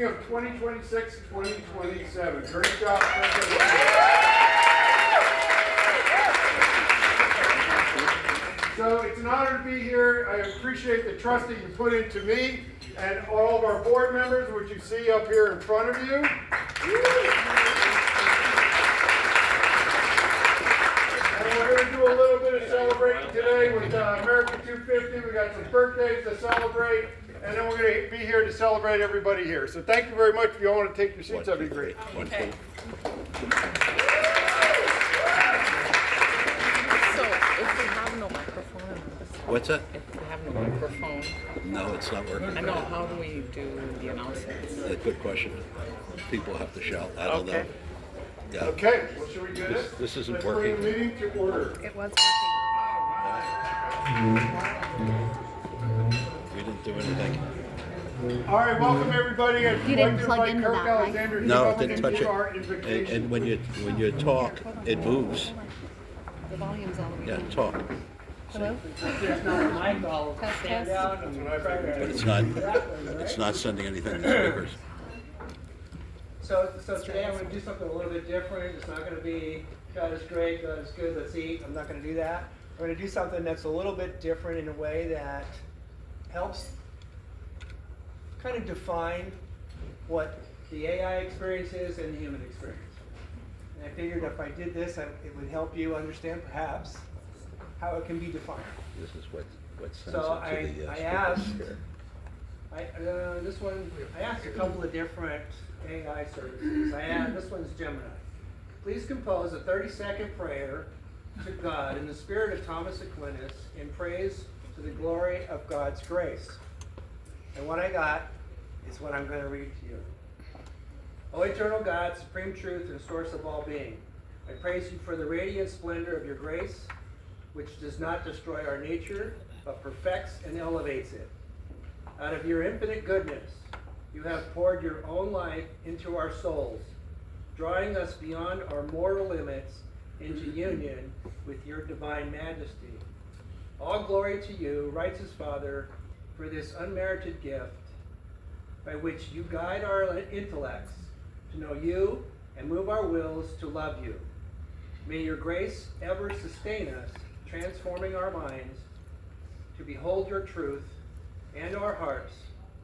of 2026-2027. Great job. So it's an honor to be here. I appreciate the trust that you put into me and all of our board members, which you see up here in front of you. And we're going to do a little bit of celebrating today with America 250. We got some birthdays to celebrate, and then we're going to be here to celebrate everybody here. So thank you very much. If you all want to take your seats, that'd be great. Okay. What's that? If we have no microphone, No, it's not working. I know, how do we do the announcements? Good question. People have to shout. I don't know. Okay. Yeah. Okay, well, should we do this? This isn't Let's working. bring the meeting to order. It was We didn't do anything. All right, welcome everybody. I'd You like didn't to plug invite into Kirk that, right? Alexander to No, come it didn't touch into our it. invocation. And when you talk, it moves. The volume's all the way Yeah, down. talk. Hello? There's no mic, I'll Test, stand test. out and try But to. it's not sending anything to speakers. So today I'm going to do something a little bit different. It's not going to be God is great, God is good, let's eat. I'm not going to do that. I'm going to do something that's a little bit different in a way that helps kind of define what the AI experience is and the human experience. And I figured if I did this, it would help you understand perhaps how it can be defined. This is what sends So it to the I speakers asked, here. I asked a couple of different AI services. This one's Gemini. Please compose a 30-second prayer to God in the spirit of Thomas Aquinas in praise to the glory of God's grace. And what I got is what I'm going to read to you. O eternal God, supreme truth and source of all being, I praise you for the radiant splendor of your grace, which does not destroy our nature, but perfects and elevates it. Out of your infinite goodness, you have poured your own life into our souls, drawing us beyond our mortal limits into union with your divine majesty. All glory to you, righteous Father, for this unmerited gift by which you guide our intellects to know you and move our wills to love you. May your grace ever sustain us, transforming our minds to behold your truth and our hearts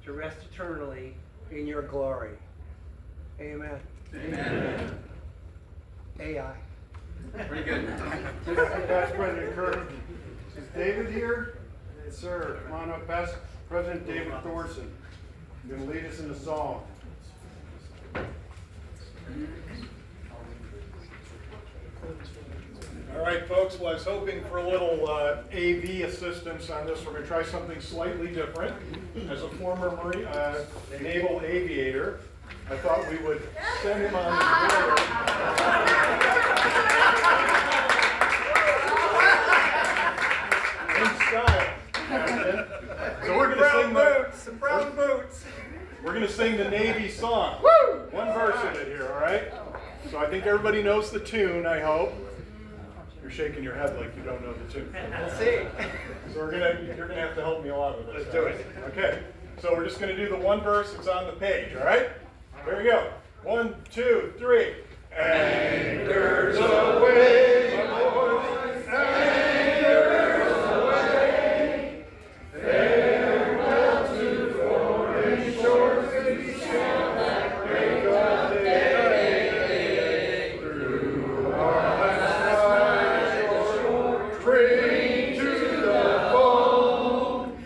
to rest eternally in your glory. Amen. Amen. AI. Pretty good. Past President Kirk. Is David here? Yes, sir. Come on up, Past President David Thorson. You're going to lead us in a song. All right, folks. Well, I was hoping for a little AV assistance on this. We're going to try something slightly different. As a former naval aviator, I thought we would send him on his way. In style. So we're going to sing Some brown boots. We're going to sing the Navy song. One verse in it here, all right? So I think everybody knows the tune, I hope. You're shaking your head like you don't know the tune. We'll see. So you're gonna have to help me a lot with this. Let's do it. Okay. So we're just gonna do the one verse that's on the page, all right? Here we go. 1, 2, 3. Anchors aweigh, my boys. Anchors aweigh. Farewell to foreign shores. We shall not break of day. Through our bring to the fold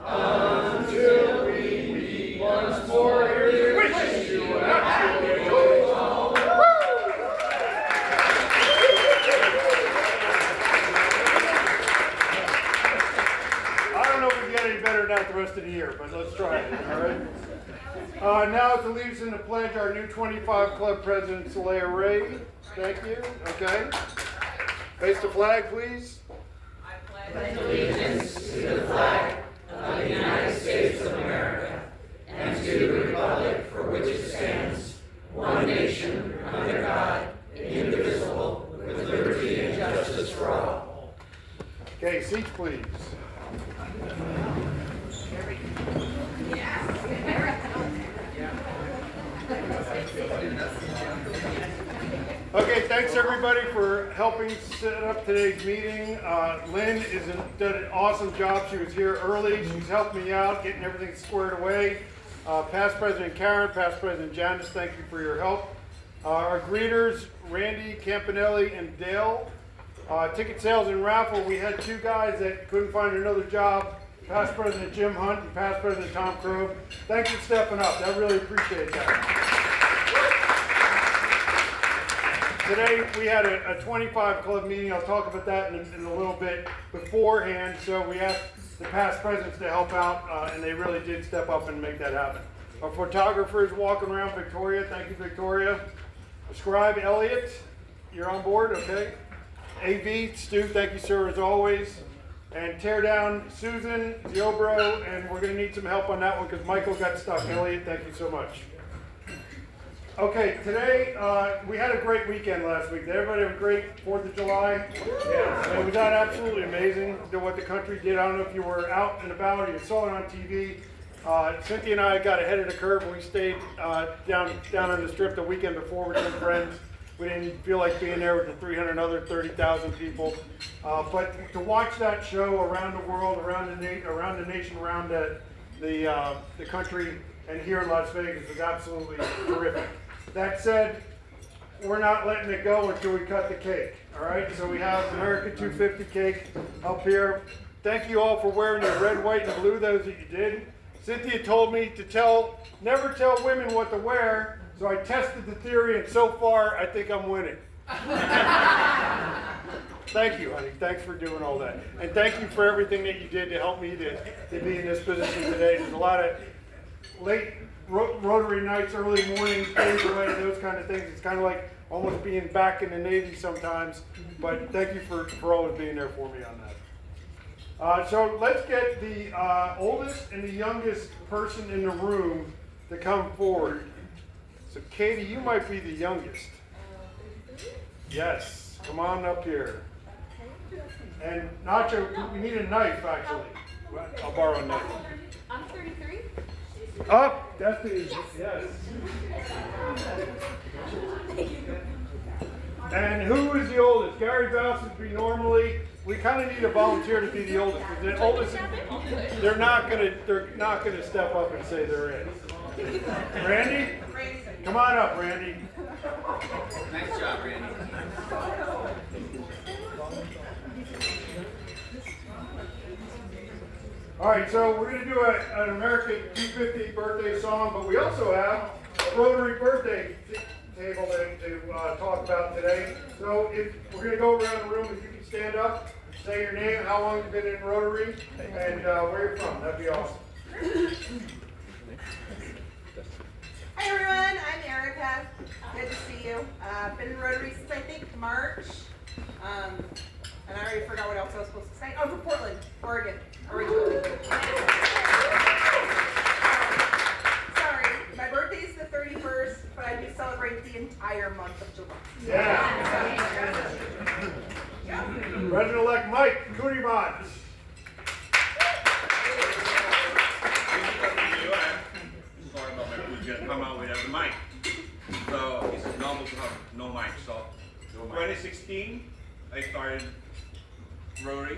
until we meet once more. Here's your wish you happy home. I don't know if we can get any better than that the rest of the year, but let's try it. All right. Now to lead us in the pledge, our new 25 Club President, Saleha Ray. Thank you. Okay. Face the flag, please. Pledge allegiance to the flag of the United States of America and to the republic for which it stands, one nation, under God, indivisible, with liberty and justice for all. Okay, seats please. Okay, thanks everybody for helping set up today's meeting. Lynn did an awesome job. She was here early. She's helped me out, getting everything squared away. Past President Karen, Past President Janice, thank you for your help. Our greeters, Randy Campanelli and Dale. Ticket sales and raffle, we had two guys that couldn't find another job. Past President Jim Hunt and Past President Tom Crow. Thanks for stepping up. I really appreciate that. Today we had a 25 club meeting. I'll talk about that in a little bit beforehand. So we asked the past presidents to help out, and they really did step up and make that happen. Our photographers walking around Victoria. Thank you, Victoria. Scribe Elliott, you're on board, okay? AV, Stu, thank you, sir, as always. And tear down Susan, Ziobro, and we're going to need some help on that one because Michael got stuck. Elliott, thank you so much. Okay, today we had a great weekend last week. Did everybody have a great 4th of July? Yeah. It was absolutely amazing what the country did. I don't know if you were out and about or you saw it on TV. Cynthia and I got ahead of the curve. We stayed down on the strip the weekend before with some friends. We didn't feel like being there with the 300 other 30,000 people. But to watch that show around the world, around the nation, around the country, and here in Las Vegas was absolutely terrific. That said, we're not letting it go until we cut the cake, all right? So we have America 250 cake up here. Thank you all for wearing your red, white, and blue, those that you did. Cynthia told me to never tell women what to wear, so I tested the theory, and so far, I think I'm winning. Thank you, honey. Thanks for doing all that. And thank you for everything that you did to help me to be in this position today. There's a lot of late Rotary nights, early mornings, days away, those kind of things. It's kind of like almost being back in the Navy sometimes. But thank you for always being there for me on that. So let's get the oldest and the youngest person in the room to come forward. So Katie, you might be the youngest. Yes, come on up here. And Nacho, we need a knife actually. I'll borrow a knife. I'm 33. Oh, that's the yes. And who is the oldest? Gary Vouse would be normally. We kind of need a volunteer to be the oldest. The oldest, they're not gonna step up and say they're in. Randy, come on up, Randy. Nice job, Randy. All right, so we're going to do an American 250 birthday song, but we also have a Rotary birthday table to talk about today. So we're going to go around the room. If you can stand up, say your name, how long you've been in Rotary, and where you're from. That'd be awesome. Hi everyone, I'm Erica. Good to see you. I've been in Rotary since I think March. And I already forgot what else I was supposed to say. Oh, from Portland, Oregon. Sorry, my birthday is the 31st, but I do celebrate the entire month of July. Yeah. President-elect Mike Cooney-Mott. Sorry about my food gonna come out without the mic. So it's normal to have no mic. So 2016, I started Rotary,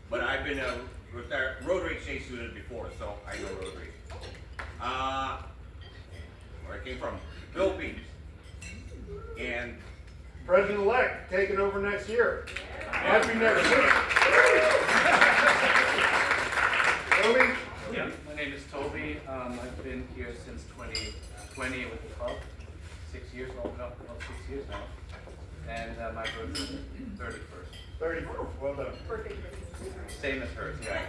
but I've been a Rotary exchange student before, so I know Rotary. Where I came from, Philippines. And President-elect taking over next year. Happy next year. Toby? Yeah, my name is Toby. I've been here since 2020 with the club. 6 years, well, 6 years now. And my birthday is 31st. 31st, well done. Same as hers, yeah,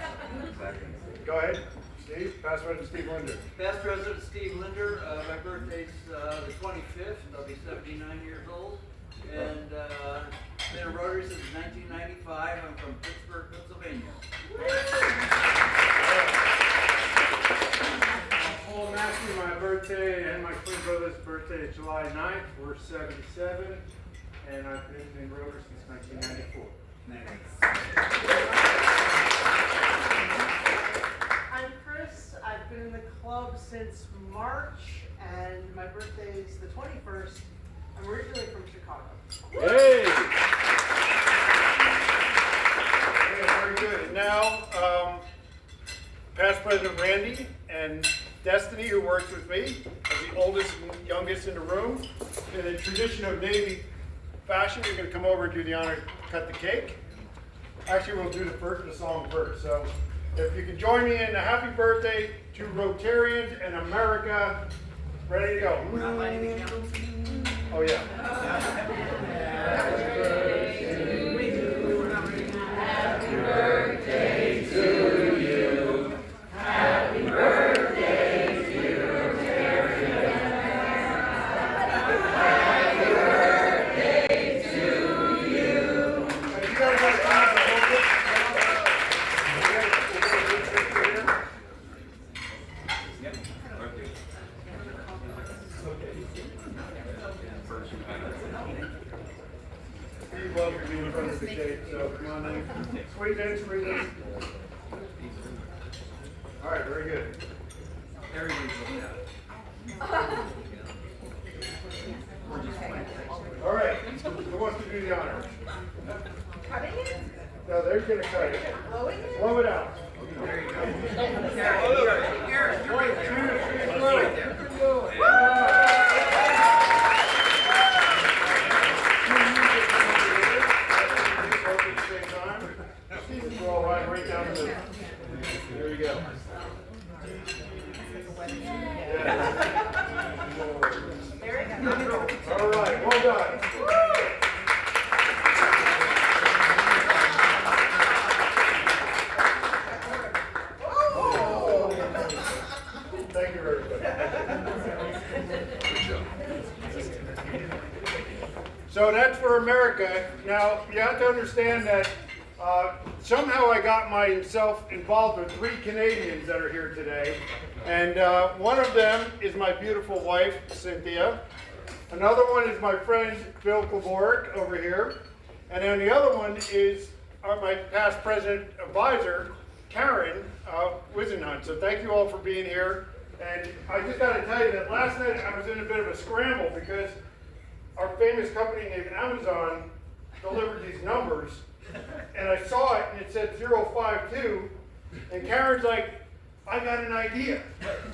exactly. Go ahead, Steve. Past President Steve Linder. Past President Steve Linder, my birthday's the 25th. I'll be 79 years old. And been a Rotary since 1995. I'm from Pittsburgh, Pennsylvania. Paul Massey, my birthday and my twin brother's birthday is July 9th. We're 77. And I've been in Rotary since 1994. I'm Chris. I've I've been in the club since March, and my birthday is the 21st. I'm originally from Chicago. Hey! Okay, very good. And now, past President Randy and Destiny, who works with me, as the oldest and youngest in the room. In the tradition of Navy fashion, you're going to come over and do the honor to cut the cake. Actually, we'll do the song first. So, if you can join me in a happy birthday to Rotarians and America. Ready to go. We're not lighting the candles. Oh, yeah. Steve loves to be in front of the cake, so come on in. Squeeze in, squeeze in. All right, very good. Everybody's looking at it. All right, who wants to do the honors? Cutting it? No, they're gonna cut it. Blowing it? Blow it out. There you go. Garrett, you're right there. Right there. Right down the middle. There you go. All right, well done. Thank you very much. So that's for America. Now, you have to understand that somehow I got myself involved with 3 Canadians that are here today. And one of them is my beautiful wife, Cynthia. Another one is my friend, Bill Klaborik, over here. And then the other one is my past president advisor, Karen Wisenhunt. So thank you all for being here. And I just got to tell you that last night I was in a bit of a scramble because our famous company named Amazon delivered these numbers. And I saw it and it said 052. And Karen's like, I got an idea.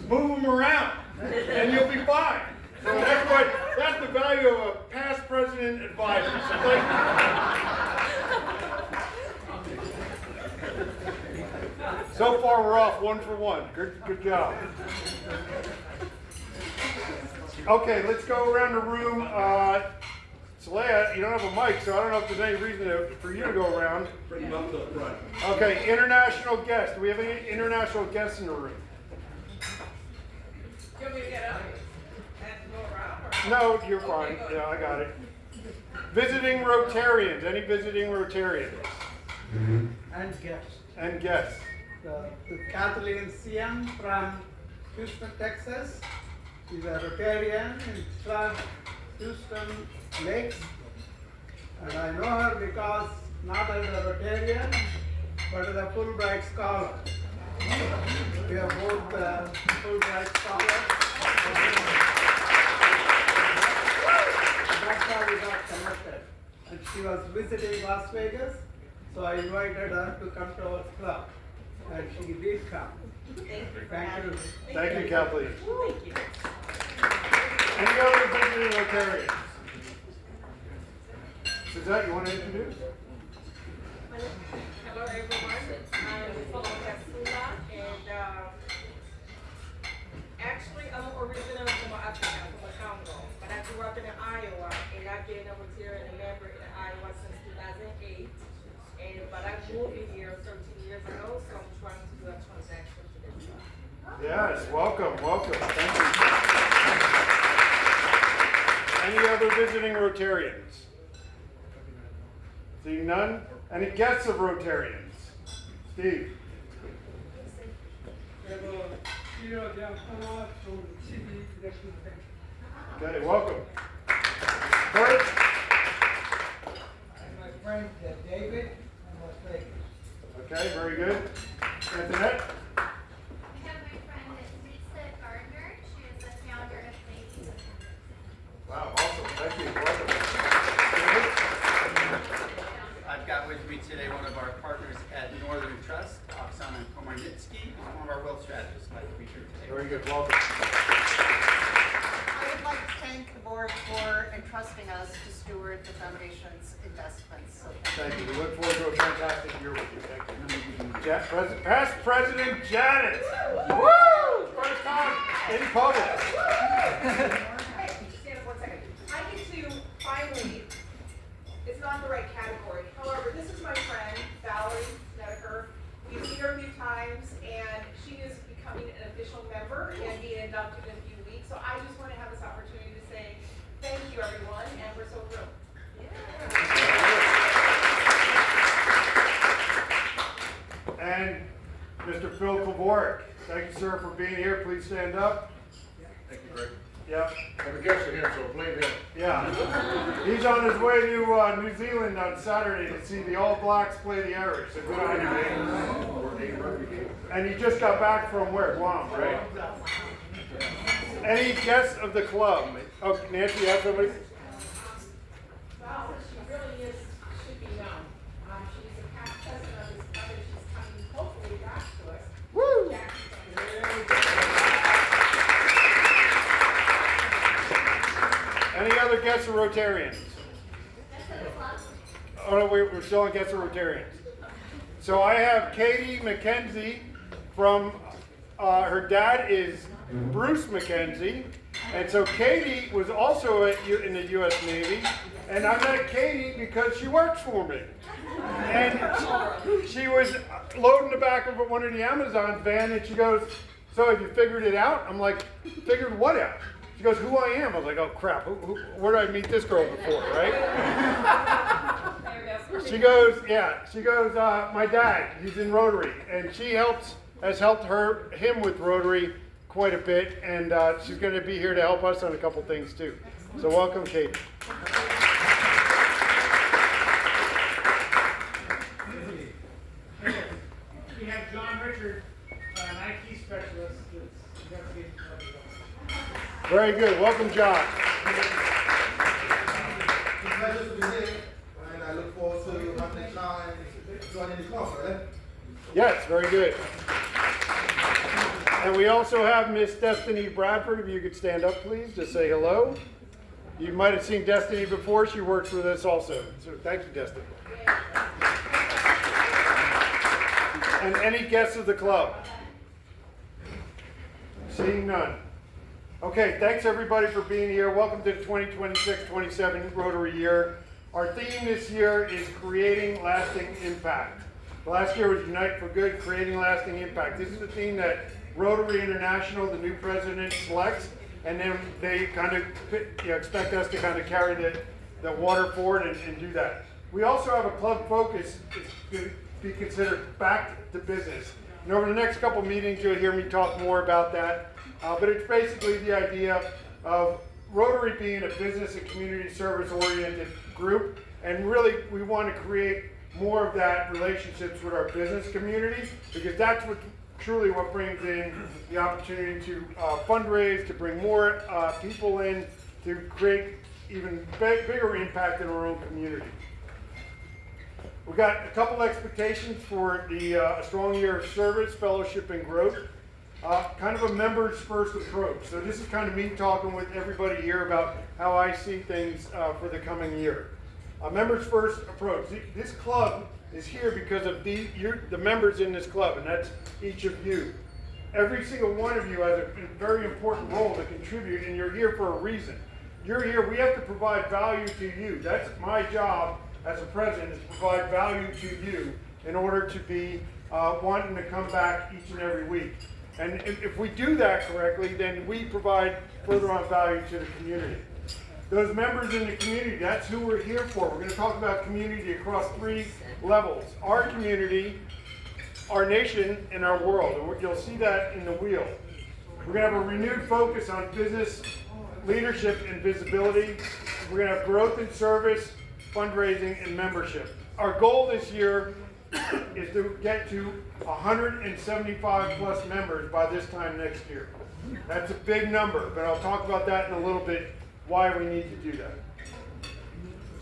Move them around and you'll be fine. So that's the value of a past president advisor. So thank you. So far we're off 1 for 1. Good job. Okay, let's go around the room. Saleha, you don't have a mic, so I don't know if there's any reason for you to go around. Bring them up to the front. Okay, international guests. Do we have any international guests in the room? You want me to get up and go around? No, you're fine. Yeah, I got it. Visiting Rotarians. Any visiting Rotarians? And guests. And guests. Kathleen Siam from Houston, Texas. She's a Rotarian in Clark, Houston Lakes. And I know her because not as a Rotarian, but as a Fulbright scholar. We are both Fulbright scholars. That's how we got connected. And she was visiting Las Vegas, so I invited her to come to our club. And she did come. Thank you. Thank you. Thank you, Kathleen. Thank you. Any other visiting Rotarians? Suzette, you want to introduce? Hello everyone, I'm Folo Kasula, and actually I'm originally from Africa, from the Congo, but I grew up in Iowa, and I've been over here and a member in Iowa since 2008, but I moved here 13 years ago, so I'm trying to do a transaction today. Yes, welcome, welcome. Thank you. Any other visiting Rotarians? Seeing none? Any guests of Rotarians? Steve? Okay, welcome. Kurt? My friend David from Las Vegas. Okay, very good. Antoinette? I have my friend Very good. Welcome. I would like to thank the board for entrusting us to steward the foundation's investments. So Thank you. We look forward to a fantastic year with you. Thank you. Past President Janet. Woo! First time in public. Hey, stand up 1 second. I get to finally, it's not the right category. However, this is my friend, Valerie Snedeker. We've seen her a few times, and she is becoming an official member and being inducted in a few weeks. So I just want to have this opportunity to say thank you, everyone, and we're so thrilled. And Mr. Phil Kavorik, thank you, sir, for being here. Please stand up. Thank you, Greg. Yep. I'm a guest here, so blame him. Yeah. He's on his way to New Zealand on Saturday to see the All Blacks play the Irish. So good on you, man. And he just got back from where? Guam, right? Any guests of the club? Oh, Nancy, you have somebody? Well, she really is, should be known. She's a past president of this company. She's coming hopefully back to us. Woo! Any other guests or Rotarians? Oh no, we're still on guests or Rotarians. So I have Katie McKenzie from, her dad is Bruce McKenzie. And so Katie was also in the U.S. Navy. And I met Katie because she works for me. And she was loading the back of one of the Amazon van and she goes, "So have you figured it out?" I'm like, "Figured what out?" She goes, "Who I am." I was like, "Oh crap, where did I meet this girl before, right?" She goes, "My dad, he's in Rotary." And she has helped him with Rotary quite a bit, and she's going to be here to help us on a couple things too. So welcome, Kate. We have John Richard, an IT specialist that's investigating. Very good. Welcome, John. It's a pleasure to be here, and I look forward to having John joining the club, right? Yes, very good. And we also have Miss Destiny Bradford. If you could stand up, please, to say hello. You might have seen Destiny before. She works with us also. So thank you, Destiny. And any guests of the club? Seeing none. Okay, thanks everybody for being here. Welcome to the 2026-27 Rotary year. Our theme this year is creating lasting impact. Last year was Unite for Good, creating lasting impact. This is the theme that Rotary International, the new president, selects, and then they kind of expect us to kind of carry the water forward and do that. We also have a club focus to be considered back to business. And over the next couple meetings, you'll hear me talk more about that. But it's basically the idea of Rotary being a business and community service oriented group. And really, we want to create more of that relationships with our business community, because that's truly what brings in the opportunity to fundraise, to bring more people in, to create even bigger impact in our own community. We've got a couple expectations for the strong year of service, fellowship, and growth. Kind of a members first approach. So this is kind of me talking with everybody here about how I see things for the coming year. A members first approach. This club is here because of the members in this club, and that's each of you. Every single one of you has a very important role to contribute, and you're here for a reason. You're here, we have to provide value to you. That's my job as a president, is to provide value to you in order to be wanting to come back each and every week. And if we do that correctly, then we provide further on value to the community. Those members in the community, that's who we're here for. We're going to talk about community across 3 levels. Our community, our nation, and our world. And you'll see that in the wheel. We're going to have a renewed focus on business leadership and visibility. We're going to have growth in service, fundraising, and membership. Our goal this year is to get to 175 plus members by this time next year. That's a big number, but I'll talk about that in a little bit, why we need to do that.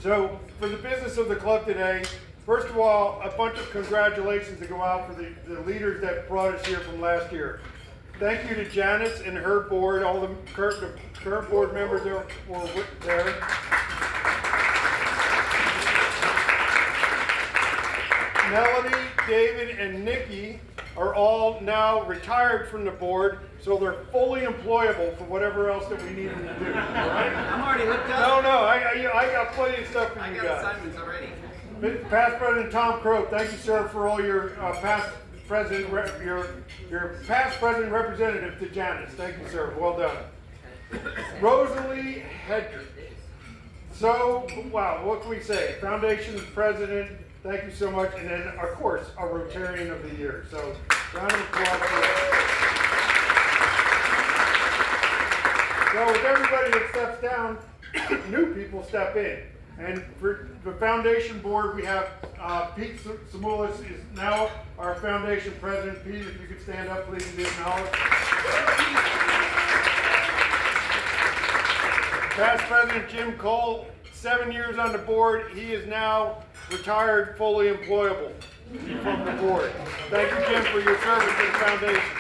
So for the business of the club today, first of all, a bunch of congratulations to go out for the leaders that brought us here from last year. thank you to Janice and her board, all the current board members that were there. Melanie, David, and Nikki are all now retired from the board, so they're fully employable for whatever else that we need them to do. Right? I'm already hooked up. No, I got plenty of stuff for you guys. I got assignments already. Past President Tom Crow, thank you, sir, for all your past president, your past president representative to Janice. Thank you, sir. Well done. Rosalie Hedrick. So, wow, what can we say? Foundation president, thank you so much. And then, of course, our Rotarian of the Year. So, round of applause for that. So, with everybody that steps down, new people step in. And for the foundation board, we have Pete Samoulis is now our foundation president. Pete, if you could stand up, please, and be acknowledged. Past President Jim Cole, 7 years on the board. He is now retired, fully employable from the board. Thank you, Jim, for your service to the foundation.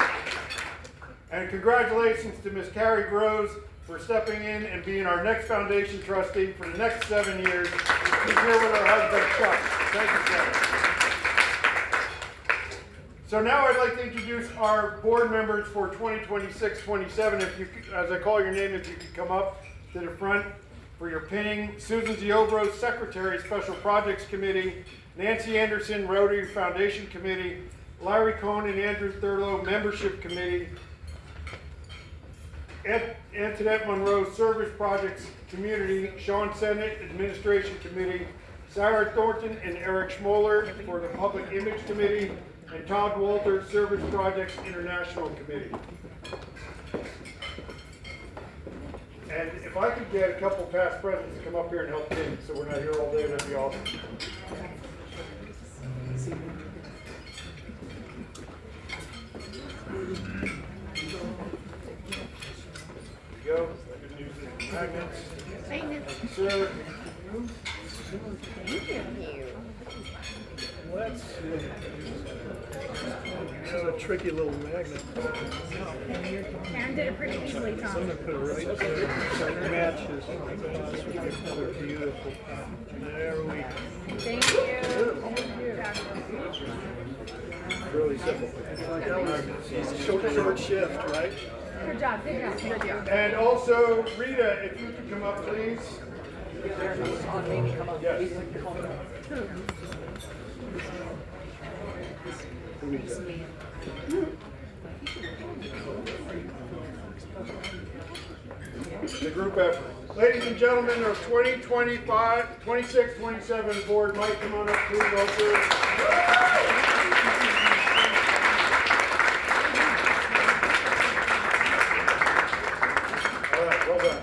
And congratulations to Ms. Carrie Groves for stepping in and being our next foundation trustee for the next 7 years. She's here with our husband, Chuck. Thank you, Chuck. So now I'd like to introduce our board members for 2026-27. If you, as I call your name, if you could come up to the front for your pinning. Susan Ziobro, Secretary, Special Projects Committee. Nancy Anderson, Rotary Foundation Committee. Larry Cohn and Andrew Thurlow, Membership Committee. Antoinette Monroe, Service Projects Community. Sean Sennett, Administration Committee. Sarah Thornton and Eric Schmoller for the Public Image Committee. And Todd Walter, Service Projects International Committee. And if I could get a couple past presidents to come up here and help me, so we're not here all day, that'd be awesome. Go. Good news is magnets. Sir. Thank you. Let's see. This is a tricky little magnet. Karen did it pretty easily, Tom. I'm going to put it right there so it matches. They're beautiful. There we go. Thank you. Really simple. It's a short shift, right? Good job, good job, good job. And also, Rita, if you could come up, please. Yes. The group effort. Ladies and gentlemen, our 2025, 26, 27 board might come on up, please, also. All right, well done.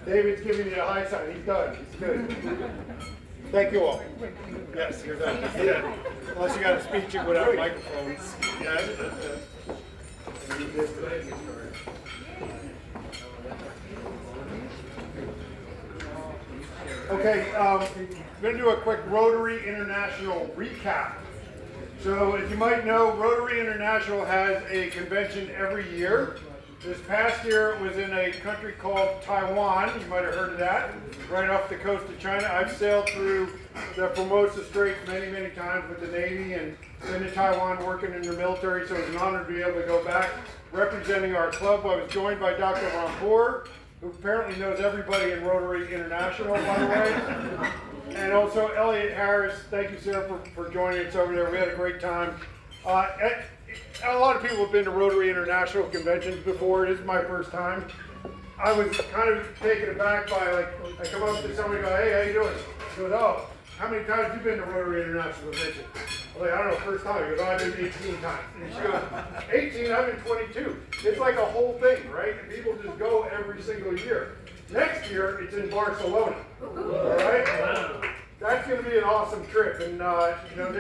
David's giving you a high sign. He's done. He's good. Thank you all. Yes, you're done. Yeah. Unless you got a speech without a microphone. Yeah, okay, I'm going to do a quick Rotary International recap. So, as you might know, Rotary International has a convention every year. This past year it was in a country called Taiwan. You might have heard of that, right off the coast of China. I've sailed through the Formosa Straits many, many times with the Navy and been to Taiwan working in the military, so it was an honor to be able to go back representing our club. I was joined by Dr. Rampour, who apparently knows everybody in Rotary International, by the way. And also Elliot Harris, thank you, sir, for joining us over there. We had a great time. A lot of people have been to Rotary International conventions before. It is my first time. I was kind of taken aback by, like, I come up to somebody and go, hey, how you doing? He goes, oh, how many times have you been to Rotary International convention? I'm like, I don't know, first time. He goes, oh, I've been 18 times. And she goes, 18? I've been 22. It's like a whole thing, right? And people just go every single year. Next year, it's in Barcelona. All right? That's going to be an awesome trip. And, you know,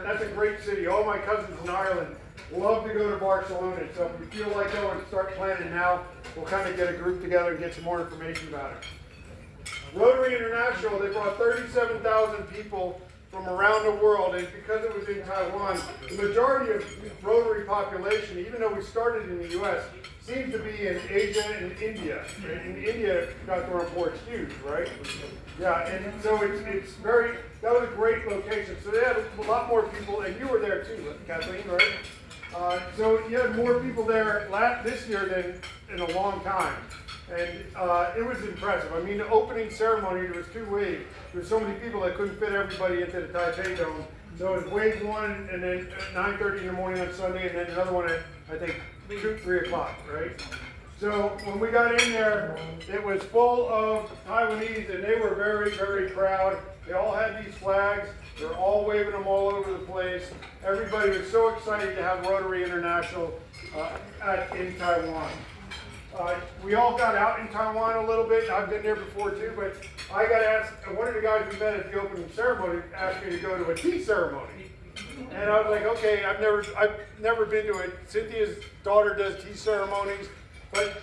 that's a great city. All my cousins in Ireland love to go to Barcelona. So if you feel like going, start planning now. We'll kind of get a group together and get some more information about it. Rotary International, they brought 37,000 people from around the world, and because it was in Taiwan, the majority of Rotary population, even though we started in the U.S., seems to be in Asia and India. In India, got their own ports huge, right? Yeah, and so it's very, that was a great location. So they had a lot more people, and you were there too, Kathleen, right? So you had more people there this year than in a long time. And it was impressive. I mean, the opening ceremony, there was 2 waves. There were so many people that couldn't fit everybody into the Taipei Dome. So it was wave 1, and then at 9:30 in the morning on Sunday, and then another one at, I think, 2, 3 o'clock, right? So when we got in there, it was full of Taiwanese, and they were very, very proud. They all had these flags. They're all waving them all over the place. Everybody was so excited to have Rotary International in Taiwan. We all got out in Taiwan a little bit. I've been there before too, but I got asked, one of the guys we met at the opening ceremony asked me to go to a tea ceremony. And I was like, okay, I've never been to it. Cynthia's daughter does tea ceremonies, but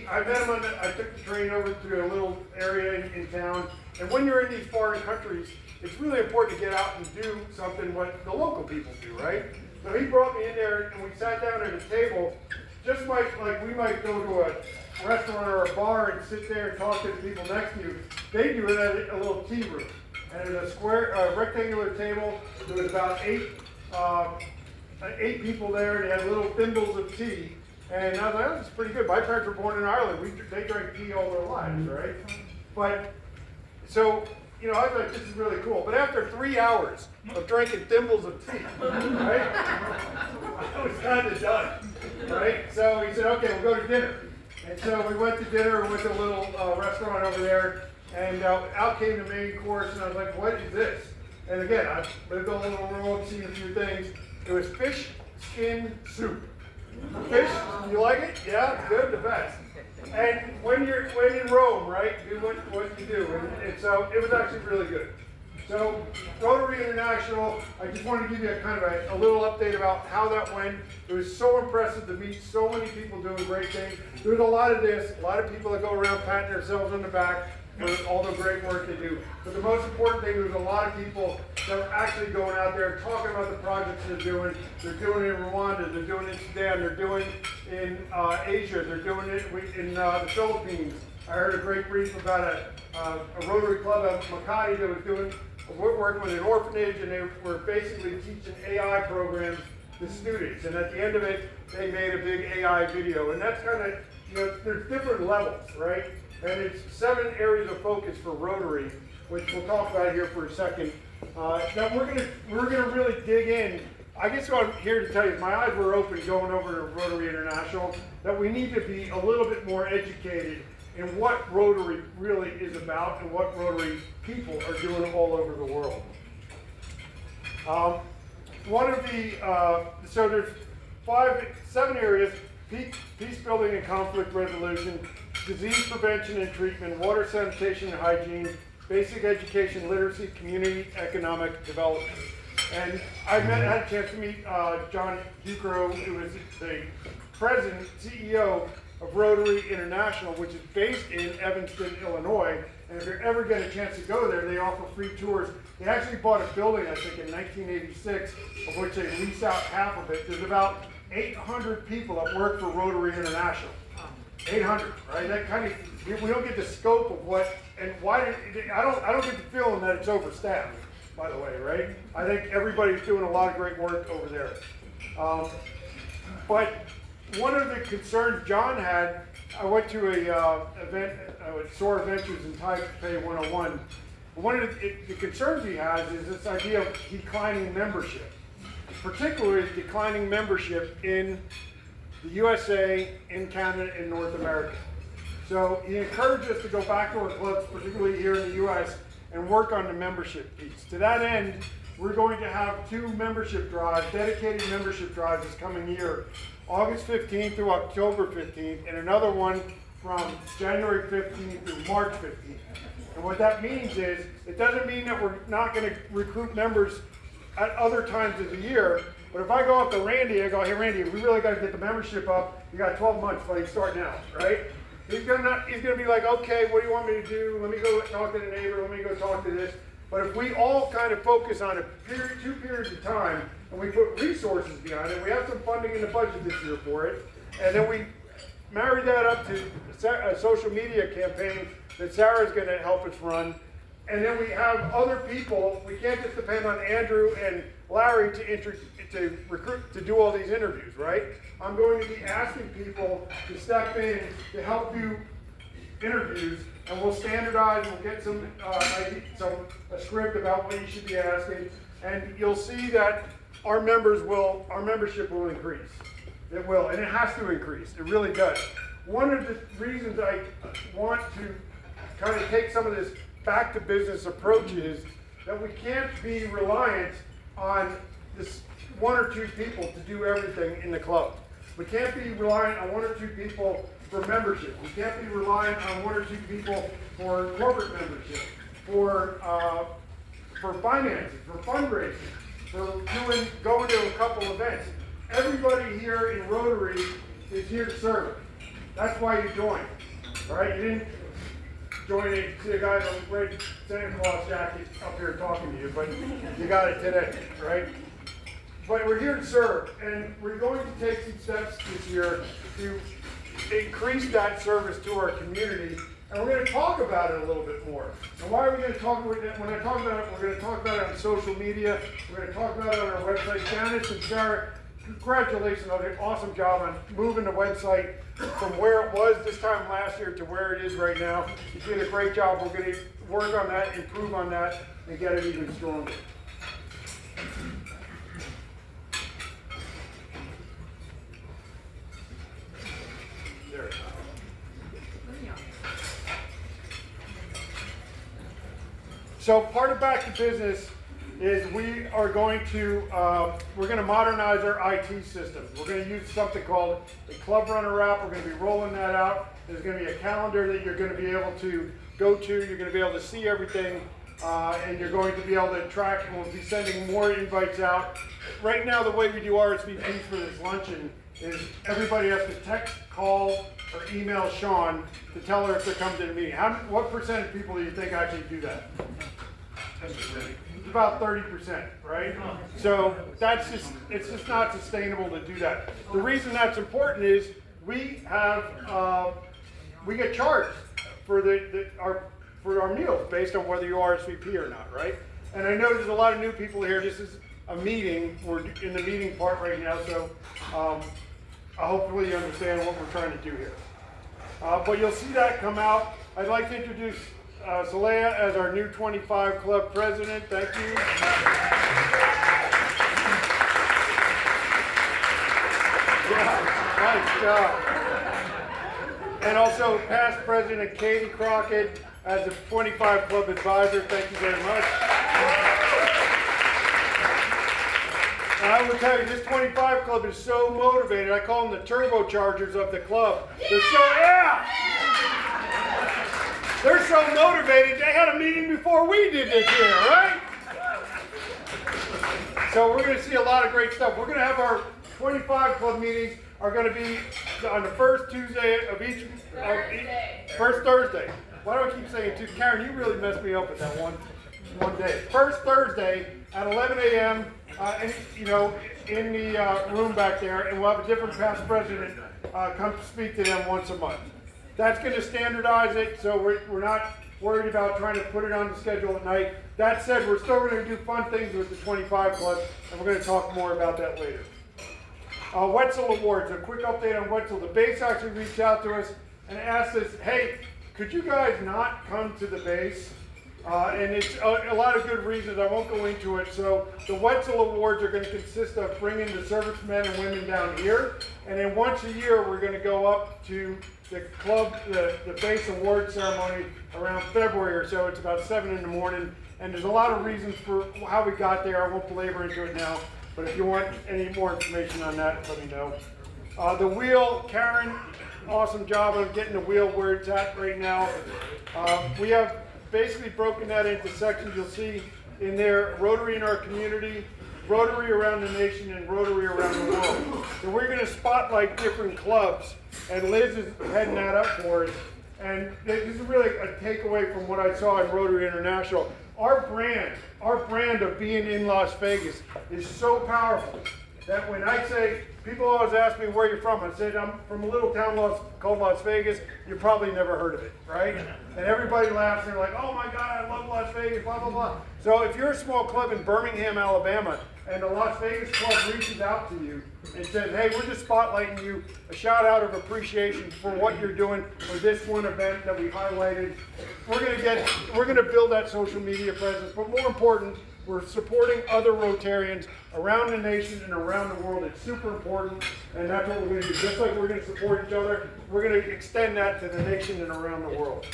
I met him I took the train over to a little area in town. And when you're in these foreign countries, it's really important to get out and do something what the local people do, right? So he brought me in there and we sat down at a table, just like we might go to a restaurant or a bar and sit there and talk to the people next to you. They do it at a little tea room. And it was a rectangular table. There was about eight people there. They had little thimbles of tea. And I was like, oh, this is pretty good. My parents were born in Ireland. They drank tea all their lives, right? But, so, you know, I was like, this is really cool. But after 3 hours of drinking thimbles of tea, right, I was kind of done, right? So he said, okay, we'll go to dinner. And so we went to dinner, we went to a little restaurant over there, and out came the main course, and I was like, what is this? And again, I've lived all over the world, seen a few things. It was fish skin soup. Fish, you like it? Yeah, good, the best. And when in Rome, right, do what you do. And so it was actually really good. So Rotary International, I just wanted to give you a kind of a little update about how that went. It was so impressive to meet so many people doing great things. There's a lot of this, a lot of people that go around patting themselves on the back for all the great work they do. But the most important thing, there's a lot of people that are actually going out there talking about the projects they're doing. They're doing it in Rwanda, they're doing it in Sudan, they're doing it in Asia, they're doing it in the Philippines. I heard a great brief about a Rotary Club of Makati that was doing working with an orphanage, and they were basically teaching AI programs to students. And at the end of it, they made a big AI video. And that's kind of, you know, there's different levels, right? And it's 7 areas of focus for Rotary, which we'll talk about here for a second. Now we're gonna really dig in. I guess what I'm here to tell you, my eyes were open going over to Rotary International, that we need to be a little bit more educated in what Rotary really is about and what Rotary people are doing all over the world. One of the, so there's 7 areas: peace building and conflict resolution, disease prevention and treatment, water sanitation and hygiene, basic education, literacy, community, economic development. And I had a chance to meet John Ducro, who is the president, CEO of Rotary International, which is based in Evanston, Illinois. And if you're ever get a chance to go there, they offer free tours. They actually bought a building, I think, in 1986, of which they lease out half of it. There's about 800 people that work for Rotary International. 800, right? That kind of, we don't get the scope of what and why. I don't get the feeling that it's overstaffed, by the way, right? I think everybody's doing a lot of great work over there. But one of the concerns John had, I went to a event with SOAR Ventures in Taipei 101. One of the concerns he has is this idea of declining membership, particularly declining membership in the USA, in Canada, and North America. So he encouraged us to go back to our clubs, particularly here in the US, and work on the membership piece. To that end, we're going to have 2 membership drives, dedicated membership drives this coming year, August 15th through October 15th, and another one from January 15th through March 15th. And what that means is, it doesn't mean that we're not going to recruit members at other times of the year, but if I go up to Randy, I go, hey Randy, we really got to get the membership up. You got 12 months, buddy, start now, right? He's gonna be like, okay, what do you want me to do? Let me go talk to the neighbor, let me go talk to this. But if we all kind of focus on two periods of time, and we put resources behind it, we have some funding in the budget this year for it, and then we marry that up to a social media campaign that Sarah's going to help us run, and then we have other people. We can't just depend on Andrew and Larry to recruit to do all these interviews, right? I'm going to be asking people to step in to help you interviews, and we'll standardize. We'll get a script about what you should be asking, and you'll see that our membership will increase. It will, and it has to increase. It really does. One of the reasons I want to kind of take some of this back to business approach is that we can't be reliant on this one or two people to do everything in the club. We can't be reliant on one or two people for membership. We can't be reliant on one or two people for corporate membership, for finances, for fundraising, for going to a couple events. Everybody here in Rotary is here to serve. That's why you joined, all right? You didn't join to see a guy in a red Santa Claus jacket up here talking to you, but you got it today, right? But we're here to serve, and we're going to take some steps this year to increase that service to our community, and we're going to talk about it a little bit more. And why are we going to talk about it? When I talk about it, we're going to talk about it on social media. We're going to talk about it on our website. Janice and Sarah, congratulations on an awesome job on moving the website from where it was this time last year to where it is right now. You did a great job. We're going to work on that, improve on that, and get it even stronger. There. So part of Back to Business is we are going to modernize our IT systems. We're going to use something called the Club Runner app. We're going to be rolling that out. There's going to be a calendar that you're going to be able to go to. You're going to be able to see everything, and you're going to be able to track, and we'll be sending more invites out. Right now, the way we do RSVPs for this luncheon is everybody has to text, call, or email Sean to tell her if they're coming to the meeting. What percent of people do you think actually do that? It's about 30%, right? So it's just not sustainable to do that. The reason that's important is we get charged for our meals based on whether you RSVP or not, right? And I know there's a lot of new people here. This is a meeting. We're in the meeting part right now, so hopefully you understand what we're trying to do here. But you'll see that come out. I'd like to introduce Saleha as our new 25 Club president. Thank you. Yeah, nice job. And also past president Katie Crockett as a 25 Club advisor. Thank you very much. And I will tell you, this 25 Club is so motivated. I call them the turbochargers of the club. They're so motivated, they had a meeting before we did this year, right? So we're going to see a lot of great stuff. We're going to have our 25 Club meetings are going to be on the first Tuesday of each, first Thursday. Why do I keep saying Tuesday? Karen, you really messed me up with that one day. First Thursday at 11 a.m. In the room back there, and we'll have a different past president come speak to them once a month. That's going to standardize it, so we're not worried about trying to put it on the schedule at night. That said, we're still going to do fun things with the 25 Club, and we're going to talk more about that later. Wetzel Awards, a quick update on Wetzel. The base actually reached out to us and asked us, hey, could you guys not come to the base? And it's a lot of good reasons. I won't go into it. So the Wetzel Awards are going to consist of bringing the servicemen and women down here. And then once a year, we're going to go up to the club, the base award ceremony around February or so. It's about 7 in the morning. And there's a lot of reasons for how we got there. I won't belabor into it now. But if you want any more information on that, let me know. The wheel, Karen, awesome job on getting the wheel where it's at right now. We have basically broken that into sections. You'll see in there Rotary in our community, Rotary around the nation, and Rotary around the world. So we're going to spotlight different clubs, and Liz is heading that up for us. And this is really a takeaway from what I saw in Rotary International. our brand of being in Las Vegas is so powerful that when I say, people always ask me where you're from, I said I'm from a little town called Las Vegas. You probably never heard of it, right? And everybody laughs. They're like, oh my God, I love Las Vegas, blah, blah, blah. So if you're a small club in Birmingham, Alabama, and the Las Vegas club reaches out to you and says, hey, we're just spotlighting you, a shout out of appreciation for what you're doing for this one event that we highlighted. We're gonna build that social media presence, but more important, we're supporting other Rotarians around the nation and around the world. It's super important, and that's what we're going to do. Just like we're going to support each other, we're going to extend that to the nation and around the world.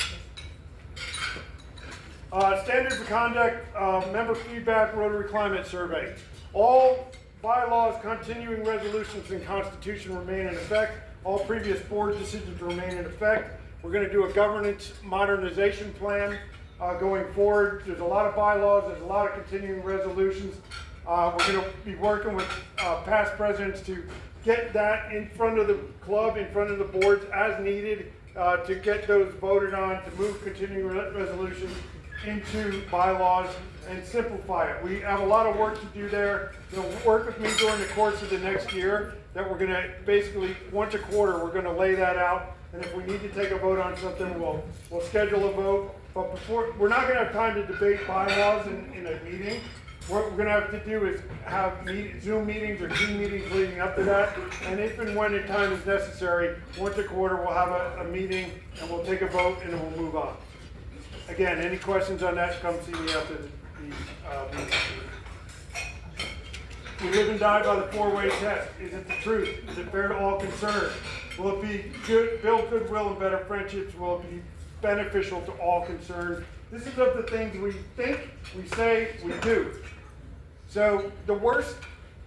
Standards of conduct, member feedback, Rotary Climate Survey. All bylaws, continuing resolutions, and Constitution remain in effect. All previous board decisions remain in effect. We're going to do a governance modernization plan. Going forward, there's a lot of bylaws, there's a lot of continuing resolutions. We're going to be working with past presidents to get that in front of the club, in front of the boards as needed, to get those voted on, to move continuing resolutions into bylaws and simplify it. We have a lot of work to do there. You'll work with me during the course of the next year that we're going to basically, once a quarter, we're going to lay that out. And if we need to take a vote on something, we'll schedule a vote. But before, we're not going to have time to debate bylaws in a meeting. What we're going to have to do is have Zoom meetings or team meetings leading up to that. And if and when the time is necessary, once a quarter, we'll have a meeting and we'll take a vote and then we'll move on. Again, any questions on that, come see me after the meeting. We live and die by the four-way test. Is it the truth? Is it fair to all concerned? Will it be good, build goodwill and better friendships? Will it be beneficial to all concerned? This is of the things we think, we say, we do. So the worst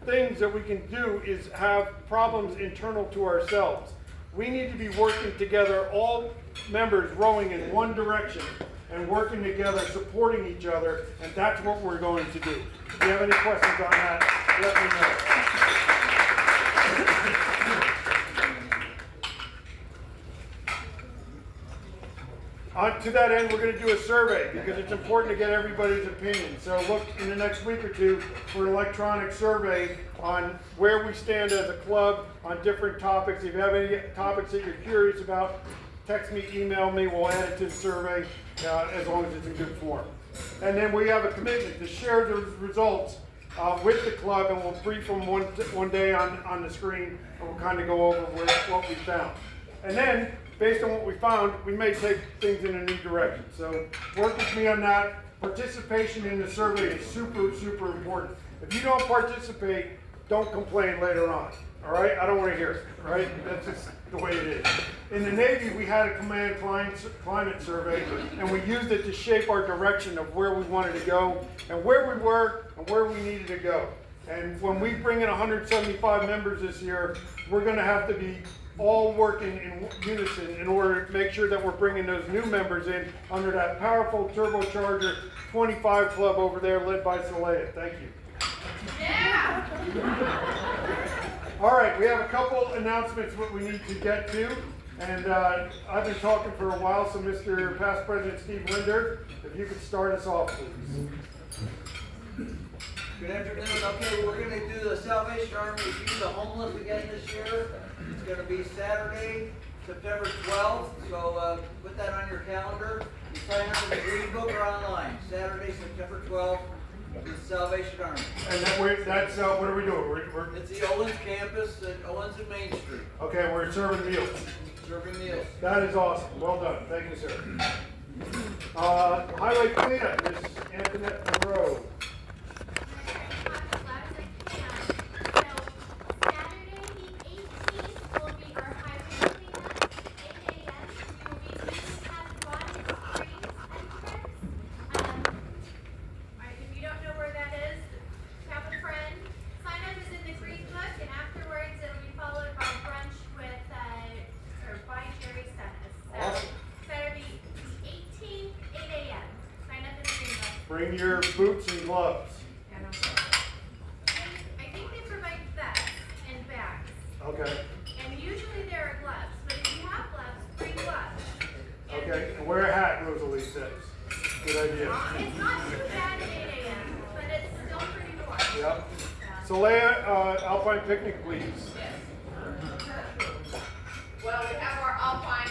things that we can do is have problems internal to ourselves. We need to be working together, all members rowing in one direction and working together, supporting each other, and that's what we're going to do. If you have any questions on that, let me know. To that end, we're going to do a survey because it's important to get everybody's opinion. So look in the next week or two for an electronic survey on where we stand as a club on different topics. If you have any topics that you're curious about, text me, email me, we'll add it to the survey as long as it's in good form. And then we have a commitment to share the results with the club, and we'll brief them one day on the screen, and we'll kind of go over what we found. And then, based on what we found, we may take things in a new direction. So work with me on that. Participation in the survey is super, super important. If you don't participate, don't complain later on. All right? I don't want to hear it. All right? That's just the way it is. In the Navy, we had a command climate survey, and we used it to shape our direction of where we wanted to go, and where we were, and where we needed to go. And when we bring in 175 members this year, we're going to have to be all working in unison in order to make sure that we're bringing those new members in under that powerful turbocharger 25 club over there led by Saleha. Thank you. Yeah. All right, we have a couple announcements what we need to get to, and I've been talking for a while, so Mr. Past President Steve Linder, if you could start us off, please. Good afternoon. Okay, we're going to do the Salvation Army Feed the Homeless again this year. It's going to be Saturday, September 12th, so put that on your calendar. You sign up in the Green Book or online. Saturday, September 12th, the Salvation Army. And that's what are we doing? It's the Owens campus at Owens and Main Street. Okay, we're serving meals. Serving meals. That is awesome. Well done. Thank you, sir. Highway cleanup, Ms. Antoinette Monroe. Bring your boots and gloves. I think they provide vests and bags. Okay. And usually there are gloves, but if you have gloves, bring gloves. Okay, and wear a hat, Rosalie says. Good idea. It's not too bad at 8 a.m., but it's still pretty warm. Yep. So Leia, Alpine picnic, please. Well, we have our Alpine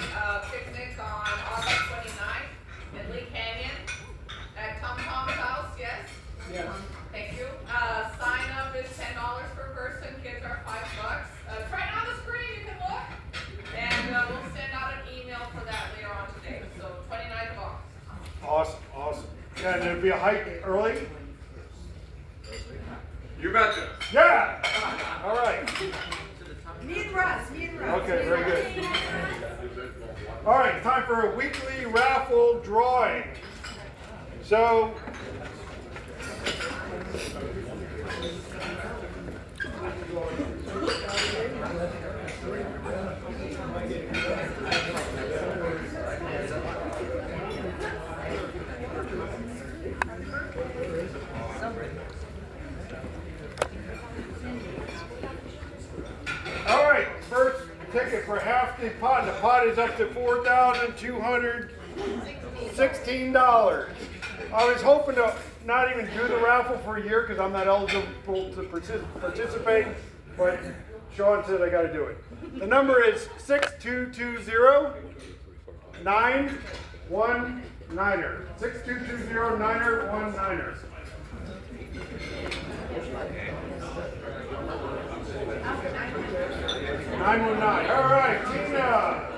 picnic on August 29th in Lee Canyon at Tom Tom's house, yes? Yes. Thank you. Sign up is $10 per person, kids are $5. It's right on the screen, you can look. And we'll send out an email for that later on today, so 29th of August. Awesome, awesome. Yeah, and there'll be a hike early? You betcha. Yeah! All right. Me and Russ. Okay, very good. All right, time for a weekly raffle drawing. So, all right, first ticket for half the pot. The pot is up to $4,216. I was hoping to not even do the raffle for a year because I'm not eligible to participate, but Sean said I got to do it. The number is 6220-919er. 6220-919er. $919. All right, Tina.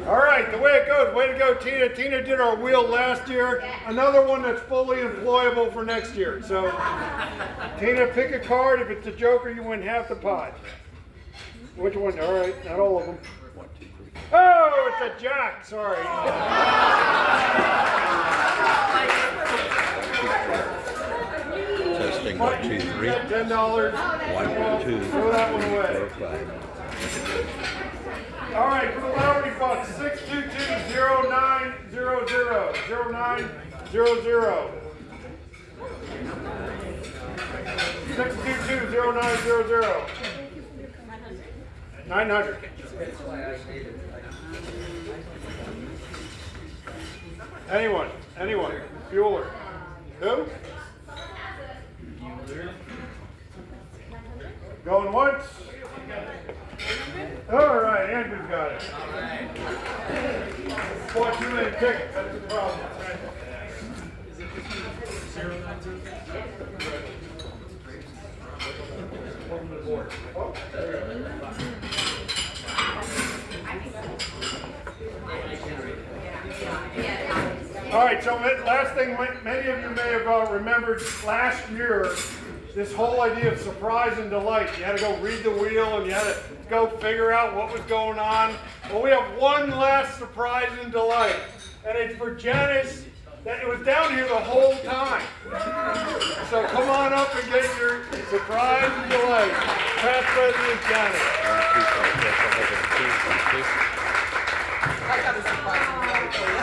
All right, the way it goes, way to go, Tina. Tina did our wheel last year. Another one that's fully employable for next year. So, Tina, pick a card. If it's a joker, you win half the pot. Which one? All right, not all of them. Oh, it's a jack. Sorry. Testing 1, 2, 3. $10. 1, 2, 3, Throw that one away. 4, 5. All right, for the Lowry bucks, 622-0900. 0900. 622-0900. 900. Anyone? Bueller. Who? Going once? All right, Andrew's got it. Bought too many tickets, that's the problem. Welcome to the board. Oh, there you go. All right, so last thing, many of you may have remembered last year, this whole idea of surprise and delight. You had to go read the wheel and you had to go figure out what was going on. Well, we have one last surprise and delight, and it's for Janice. It was down here the whole time. So come on up and get your surprise and delight. Past President Janice. I got a surprise and delight for you.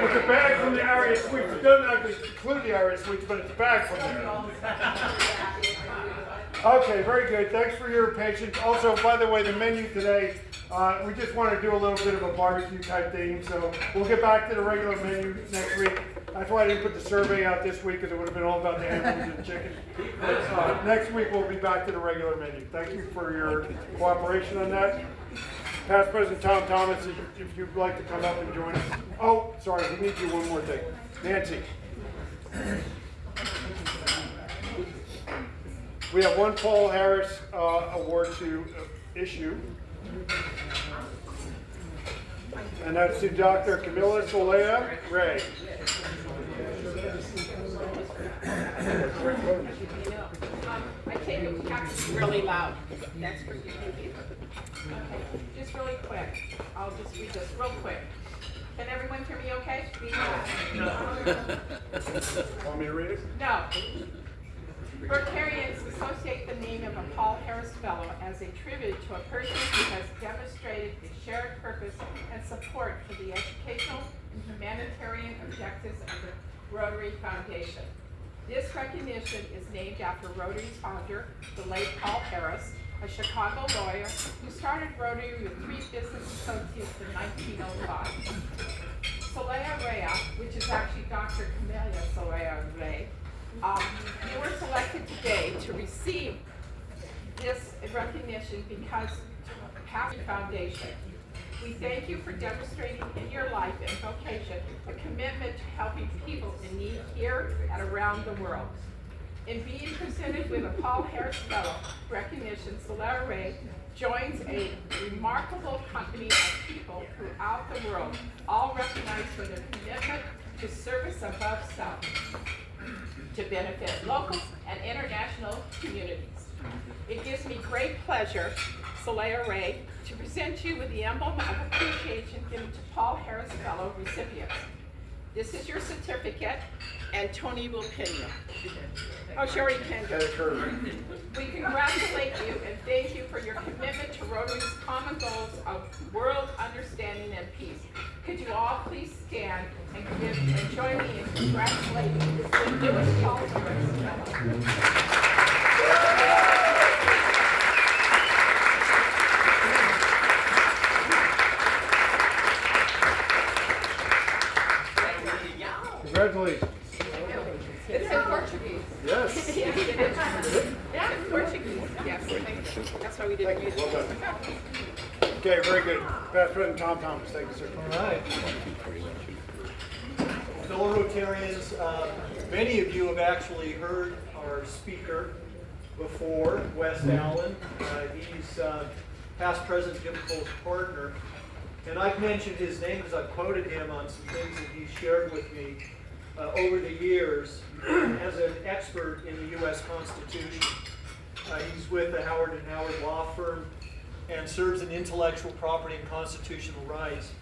It's a bag from the Area Sweets. It doesn't actually include the Area Sweets, but it's a bag from there. Okay, very good. Thanks for your patience. Also, by the way, the menu today, we just want to do a little bit of a barbecue type theme, so we'll get back to the regular menu next week. That's why I didn't put the survey out this week, because it would have been all about the hamburgers and chicken. But next week, we'll be back to the regular menu. Thank you for your cooperation on that. Past President Tom Thomas, if you'd like to come up and join us. Oh, sorry, we need to do one more thing. Nancy. We have one Paul Harris award to issue. And that's to Dr. Camilla Solea Ray. I take it we have to be really loud. That's for you. Okay, just really quick. I'll just read this real quick. Can everyone hear me okay? No. Want me to read it? No. Rotarians associate the name of a Paul Harris Fellow as a tribute to a person who has demonstrated the shared purpose and support for the educational and humanitarian objectives of the Rotary Foundation. This recognition is named after Rotary's founder, the late Paul Harris, a Chicago lawyer who started Rotary with 3 business associates in 1905. Soleil Rea, which is actually Dr. Camelia Soleil Rea, you were selected today to receive this recognition because of Happy Foundation. We thank you for demonstrating in your life and vocation a commitment to helping people in need here and around the world. In being presented with a Paul Harris Fellow recognition, Soleil Rea joins a remarkable company of people throughout the world, all recognized for their commitment to service above self, to benefit local and international communities. It gives me great pleasure, Soleil Rea, to present you with the emblem of appreciation given to Paul Harris Fellow recipients. This is your certificate, and Tony will pin you. Oh, Sherry pinned you. We congratulate you and thank you for your commitment to Rotary's common goals of world understanding and peace. Could you all please stand and join me in congratulating the newest Paul Harris Fellow. Congratulations. It's in Portuguese. Yes. Yeah, Portuguese. Yes, that's why we didn't use it. Okay, very good. Past President Tom Thomas, thank you, sir. All right. Fellow Rotarians, many of you have actually heard our speaker before, Wes Allen. He's past President Jim Cole's partner. And I've mentioned his name because I've quoted him on some things that he's shared with me over the years as an expert in the U.S. Constitution. He's with the Howard & Howard law firm and serves in intellectual property and constitutional rights.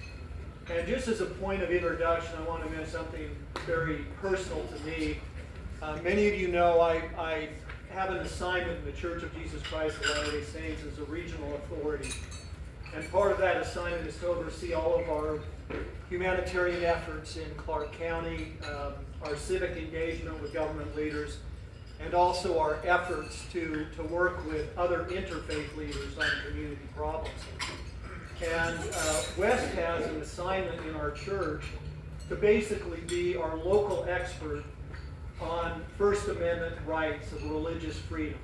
And just as a point of introduction, I want to mention something very personal to me. Many of you know I have an assignment in the Church of Jesus Christ of Latter-day Saints as a regional authority. And part of that assignment is to oversee all of our humanitarian efforts in Clark County, our civic engagement with government leaders, and also our efforts to work with other interfaith leaders on community problems. And West has an assignment in our church to basically be our local expert on First Amendment rights of religious freedom.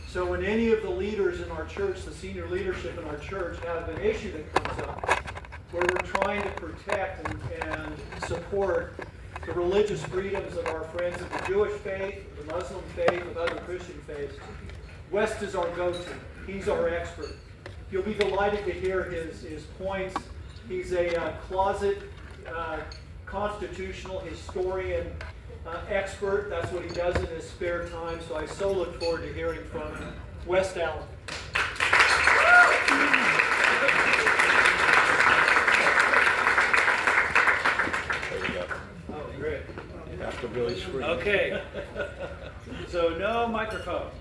So when any of the leaders in our church, the senior leadership in our church, have an issue that comes up where we're trying to protect and support the religious freedoms of our friends of the Jewish faith, the Muslim faith, of other Christian faiths, West is our go-to. He's our expert. You'll be delighted to hear his points. He's a closet constitutional historian expert. That's what he does in his spare time. So I so look forward to hearing from West Allen. There you go. Oh, great. You have to really scream. Okay. So no microphone.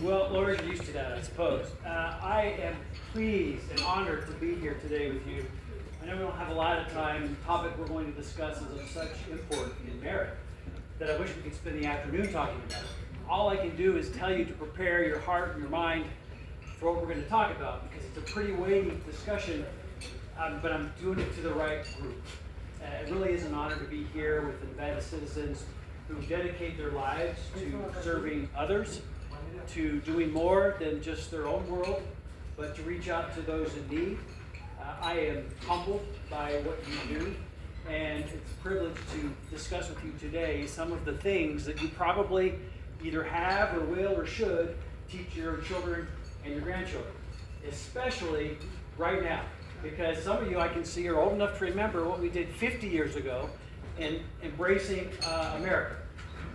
Well, Lord, you're used to that, I suppose. I am pleased and honored to be here today with you. I know we don't have a lot of time. The topic we're going to discuss is of such import and merit that I wish we could spend the afternoon talking about it. All I can do is tell you to prepare your heart and your mind for what we're going to talk about, because it's a pretty weighty discussion, but I'm doing it to the right group. It really is an honor to be here with Nevada citizens who dedicate their lives to serving others, to doing more than just their own world, but to reach out to those in need. I am humbled by what you do, and it's a privilege to discuss with you today some of the things that you probably either have or will or should teach your children and your grandchildren, especially right now, because some of you I can see are old enough to remember what we did 50 years ago in embracing America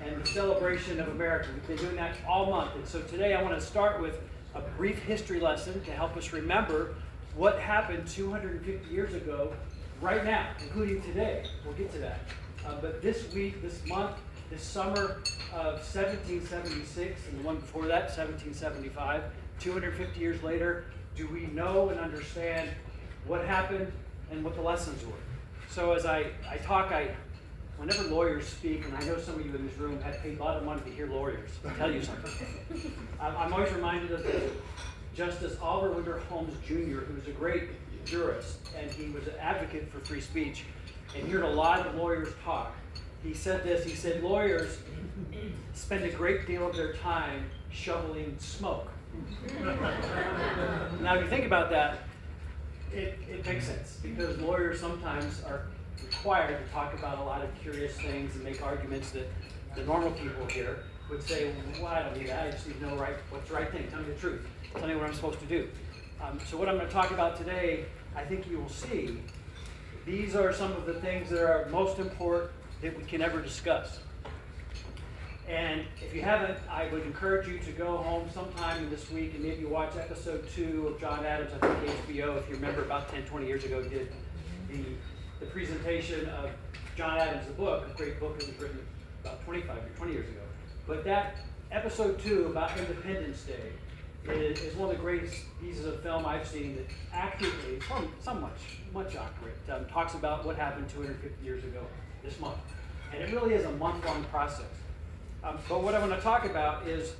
and the celebration of America. We've been doing that all month, and so today I want to start with a brief history lesson to help us remember what happened 250 years ago right now, including today. We'll get to that. But this week, this month, this summer of 1776, and the one before that, 1775, 250 years later, do we know and understand what happened and what the lessons were? So as I talk, I whenever lawyers speak, and I know some of you in this room have paid a lot of money to hear lawyers tell you something, I'm always reminded of Justice Oliver Wendell Holmes Jr., who was a great jurist, and he was an advocate for free speech. And hearing a lot of lawyers talk, he said this, he said, lawyers spend a great deal of their time shoveling smoke. Now, if you think about that, it makes sense, because lawyers sometimes are required to talk about a lot of curious things and make arguments that the normal people here would say, well, I don't need that, I just need to know what's the right thing, tell me the truth, tell me what I'm supposed to do. So what I'm going to talk about today, I think you will see, these are some of the things that are most important that we can ever discuss. And if you haven't, I would encourage you to go home sometime this week and maybe watch episode 2 of John Adams. I think HBO, if you remember, about 10, 20 years ago, did the presentation of John Adams, the book, a great book that was written about 20 years ago. But that episode 2 about Independence Day is one of the greatest pieces of film I've seen that accurately, much accurate, talks about what happened 250 years ago this month. And it really is a month-long process. But what I want to talk about is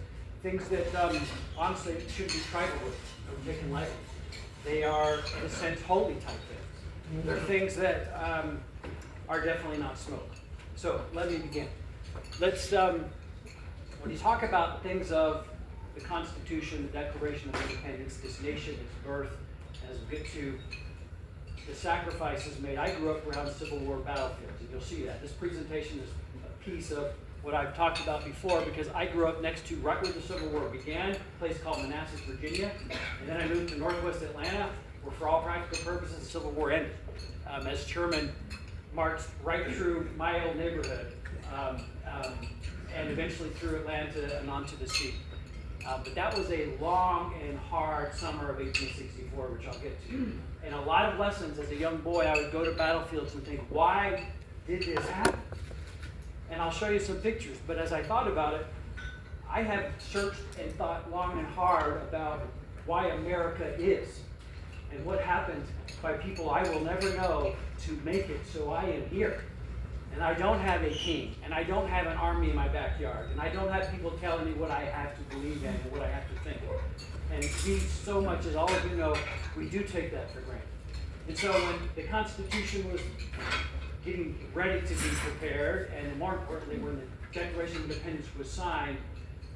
things that honestly shouldn't be trifled with or taken lightly. They are, in a sense, holy type things. They're things that are definitely not smoke. So let me begin. Let's, when you talk about things of the Constitution, the Declaration of Independence, this nation, its birth, as we get to the sacrifices made. I grew up around Civil War battlefields, and you'll see that. This presentation is a piece of what I've talked about before, because I grew up next to right where the Civil War began, a place called Manassas, Virginia, and then I moved to Northwest Atlanta, where for all practical purposes the Civil War ended. As Sherman marched right through my old neighborhood, and eventually through Atlanta and onto the sea. But that was a long and hard summer of 1864, which I'll get to. And a lot of lessons as a young boy, I would go to battlefields and think, why did this happen? And I'll show you some pictures. But as I thought about it, I have searched and thought long and hard about why America is and what happened by people I will never know to make it so I am here. And I don't have a king, and I don't have an army in my backyard, and I don't have people telling me what I have to believe in and what I have to think. And we, so much as all of you know, we do take that for granted. And so when the Constitution was getting ready to be prepared, and more importantly, when the Declaration of Independence was signed,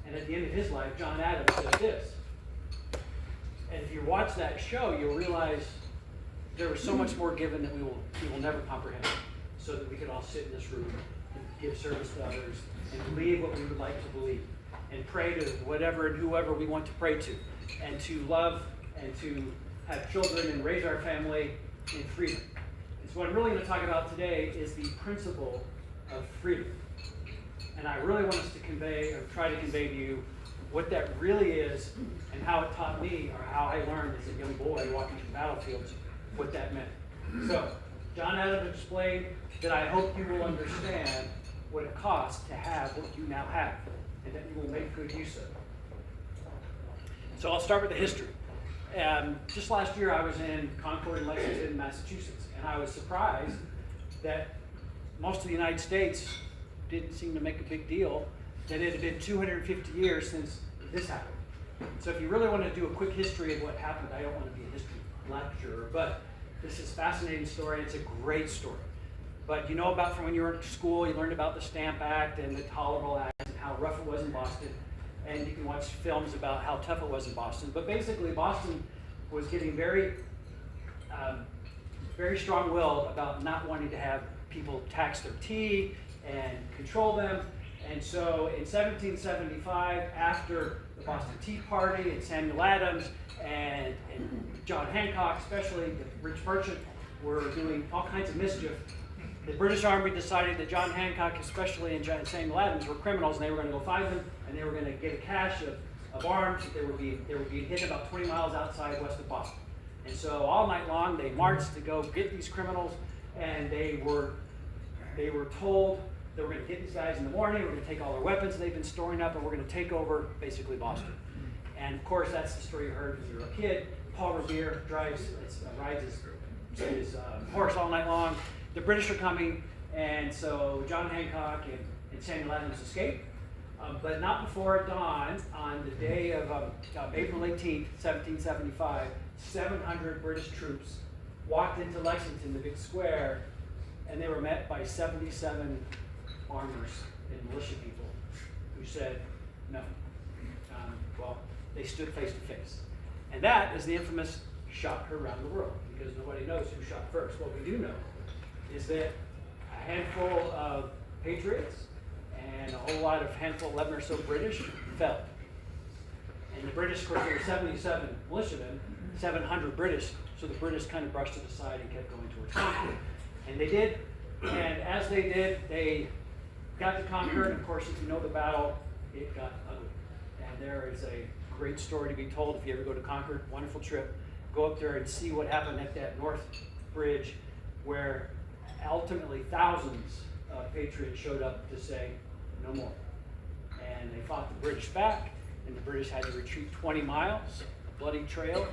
and at the end of his life, John Adams said this. And if you watch that show, you'll realize there was so much more given that we will never comprehend, so that we could all sit in this room and give service to others and believe what we would like to believe and pray to whatever and whoever we want to pray to, and to love and to have children and raise our family in freedom. And so what I'm really going to talk about today is the principle of freedom. And I really want us to convey, or try to convey to you, what that really is and how it taught me, or how I learned as a young boy walking through battlefields, what that meant. So, John Adams explained that I hope you will understand what it costs to have what you now have, and that you will make good use of it. So I'll start with the history. Just last year I was in Concord and Lexington, Massachusetts, and I was surprised that most of the United States didn't seem to make a big deal that it had been 250 years since this happened. So if you really want to do a quick history of what happened, I don't want to be a history lecturer, but this is a fascinating story. It's a great story. But you know about from when you were in school, you learned about the Stamp Act and the Tolerable Act and how rough it was in Boston. And you can watch films about how tough it was in Boston. But basically, Boston was getting very strong-willed about not wanting to have people tax their tea and control them. And so in 1775, after the Boston Tea Party and Samuel Adams and John Hancock, especially the rich merchant, were doing all kinds of mischief, the British Army decided that John Hancock, especially, and Samuel Adams were criminals, and they were going to go find them, and they were going to get a cache of arms. They were being hidden about 20 miles outside west of Boston. And so all night long, they marched to go get these criminals, and they were told that we're going to get these guys in the morning, we're going to take all their weapons they've been storing up, and we're going to take over basically Boston. And of course, that's the story you heard when you were a kid. Paul Revere rides his horse all night long. The British are coming, And so John Hancock and Samuel Adams escaped, but not before dawn on the day of April 18th, 1775, 700 British troops walked into Lexington, the big square, and they were met by 77 farmers and militia people who said no. Well, they stood face to face. And that is the infamous shot heard around the world, because nobody knows who shot first. What we do know is that a handful of patriots and a whole lot of handful, 11 or so British, fell. And the British, of course, there were 77 militiamen, 700 British, so the British kind of brushed it aside and kept going towards Concord. And they did, and as they did, they got to Concord, and of course, if you know the battle, it got ugly. And there is a great story to be told if you ever go to Concord, wonderful trip. Go up there and see what happened at that North Bridge, where ultimately thousands of patriots showed up to say, no more. And they fought the British back, and the British had to retreat 20 miles, a bloody trail of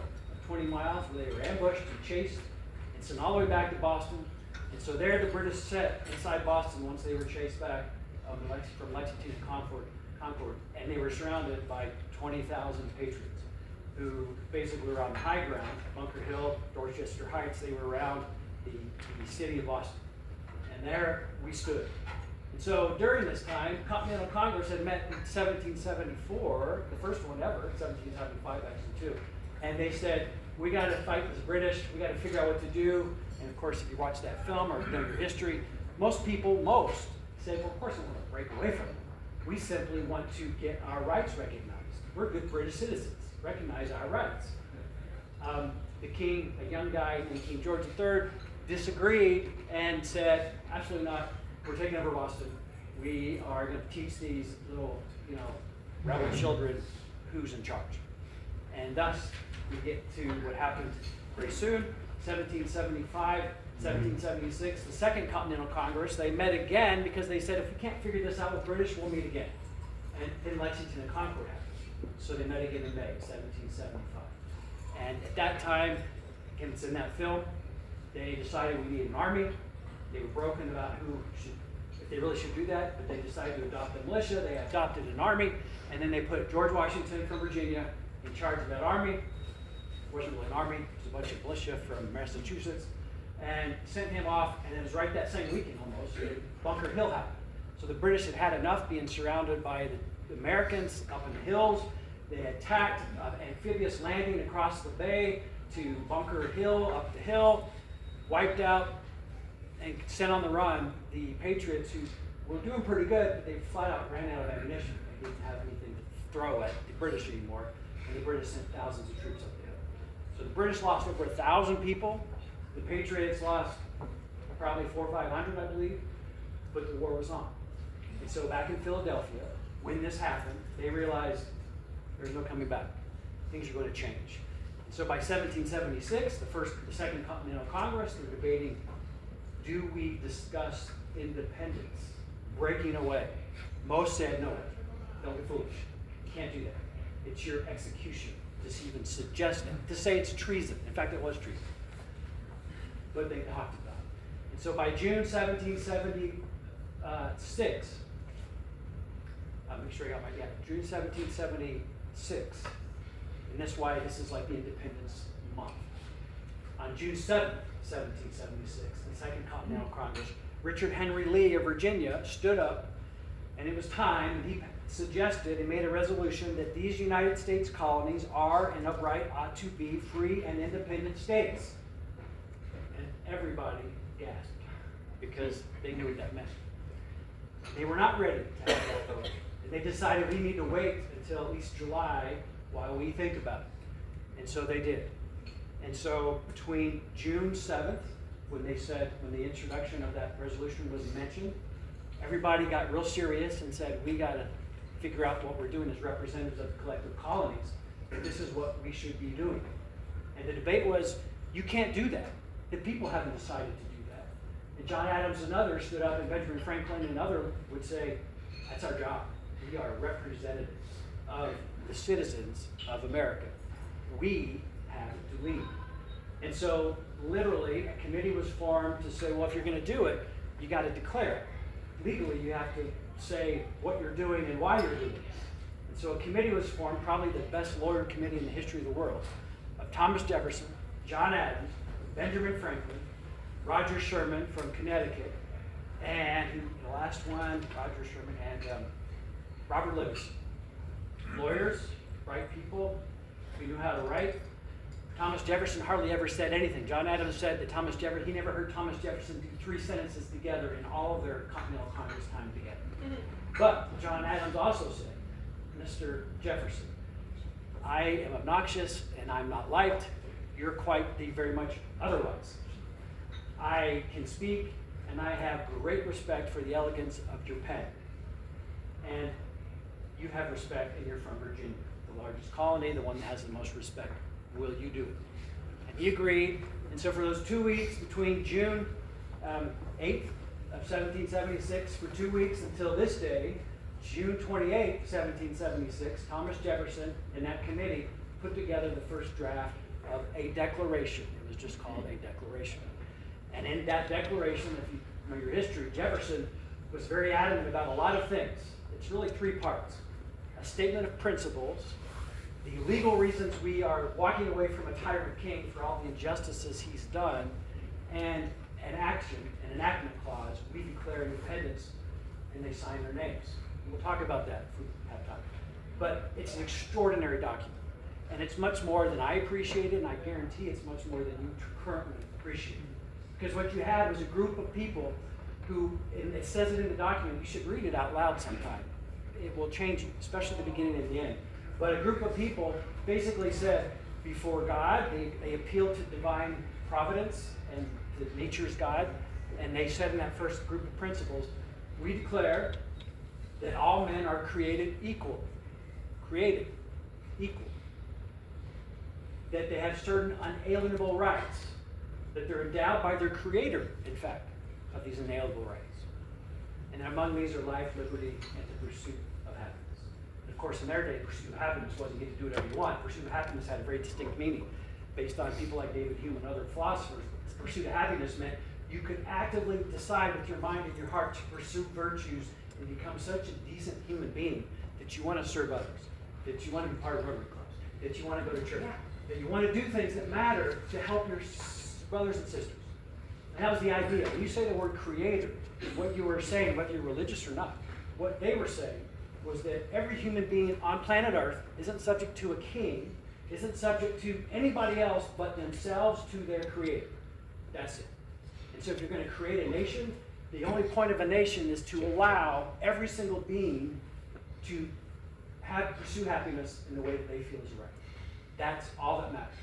20 miles where they were ambushed and chased and sent all the way back to Boston. And so there the British set inside Boston once they were chased back from Lexington to Concord, and they were surrounded by 20,000 patriots who basically were on the high ground, Bunker Hill, Dorchester Heights. They were around the city of Boston. And there we stood. And so during this time, Continental Congress had met in 1774, the first one ever, 1775 actually too. And they said, we got to fight the British, we got to figure out what to do. And of course, if you watch that film or know your history, most said, well, of course we want to break away from them. We simply want to get our rights recognized. We're good British citizens. Recognize our rights. The king, a young guy named King George III, disagreed and said, absolutely not. We're taking over Boston. We are going to teach these little, rebel children who's in charge. And thus, we get to what happened very soon, 1775, 1776, the Second Continental Congress. They met again because they said, if we can't figure this out with British, we'll meet again. And then Lexington and Concord happened. So they met again in May 1775. And at that time, again, it's in that film, they decided we needed an army. They were broken about if they really should do that, but they decided to adopt a militia. They adopted an army, and then they put George Washington from Virginia in charge of that army. It wasn't really an army, it was a bunch of militia from Massachusetts, and sent him off, and it was right that same weekend almost, Bunker Hill happened. So the British had had enough being surrounded by the Americans up in the hills. They attacked amphibious landing across the bay to Bunker Hill, up the hill, wiped out and sent on the run the Patriots, who were doing pretty good, but they flat out ran out of ammunition. They didn't have anything to throw at the British anymore, and the British sent thousands of troops up the hill. So the British lost over 1,000 people. The Patriots lost probably 400 or 500, I believe, but the war was on. And so back in Philadelphia, when this happened, they realized there's no coming back. Things are going to change. And so by 1776, the Second Continental Congress, they're debating, do we discuss independence, breaking away? Most said, no, don't be foolish. You can't do that. It's your execution to even suggest it, to say it's treason. In fact, it was treason. But they talked about it. And so by June 1776, I'll make sure I got my, June 1776, and that's why this is like the Independence Month. On June 7th, 1776, the Second Continental Congress, Richard Henry Lee of Virginia stood up, and it was time, and he suggested and made a resolution that these United States colonies are and of right ought to be free and independent states. And everybody gasped because they knew what that meant. They were not ready to have that vote. And they decided we need to wait until at least July while we think about it. And so they did. And so between June 7th, when the introduction of that resolution was mentioned, everybody got real serious and said, we got to figure out what we're doing as representatives of the collective colonies. This is what we should be doing. And the debate was, you can't do that. The people haven't decided to do that. And John Adams and others stood up, and Benjamin Franklin and others would say, that's our job. We are representatives of the citizens of America. We have to lead. And so literally a committee was formed to say, well, if you're going to do it, you got to declare it. Legally, you have to say what you're doing and why you're doing it. And so a committee was formed, probably the best lawyer committee in the history of the world, of Thomas Jefferson, John Adams, Benjamin Franklin, Roger Sherman from Connecticut, and the last one, Roger Sherman, and Robert Livingston. Lawyers, bright people, we knew how to write. Thomas Jefferson hardly ever said anything. John Adams said that Thomas Jefferson, he never heard Thomas Jefferson do 3 sentences together in all of their Continental Congress time together. But John Adams also said, Mr. Jefferson, I am obnoxious and I'm not liked. You're quite the very much otherwise. I can speak and I have great respect for the elegance of your pen. And you have respect and you're from Virginia, the largest colony, the one that has the most respect. Will you do it? And he agreed. And so for those 2 weeks between June 8th of 1776, for 2 weeks until this day, June 28th, 1776, Thomas Jefferson and that committee put together the first draft of a declaration. It was just called a declaration. And in that declaration, if you know your history, Jefferson was very adamant about a lot of things. It's really 3 parts. A statement of principles, the legal reasons we are walking away from a tyrant king for all the injustices he's done, and an action, an enactment clause, we declare independence, and they sign their names. And we'll talk about that if we have time. But it's an extraordinary document, and it's much more than I appreciate it, and I guarantee it's much more than you currently appreciate. Because what you had was a group of people who, and it says it in the document, you should read it out loud sometime. It will change you, especially the beginning and the end. But a group of people basically said, before God, they appealed to divine providence and to nature's God, and they said in that first group of principles, we declare that all men are created equal. Created equal. That they have certain unalienable rights. That they're endowed by their creator, in fact, of these inalienable rights. And among these are life, liberty, and the pursuit of happiness. And of course, in their day, pursuit of happiness wasn't get to do whatever you want. Pursuit of happiness had a very distinct meaning. Based on people like David Hume and other philosophers, pursuit of happiness meant you could actively decide with your mind and your heart to pursue virtues and become such a decent human being that you want to serve others, that you want to be part of Rotary Clubs, that you want to go to church, that you want to do things that matter to help your brothers and sisters. And that was the idea. When you say the word creator, what you were saying, whether you're religious or not, what they were saying was that every human being on planet Earth isn't subject to a king, isn't subject to anybody else but themselves to their creator. That's it. And so if you're going to create a nation, the only point of a nation is to allow every single being to pursue happiness in the way that they feel is right. That's all that matters.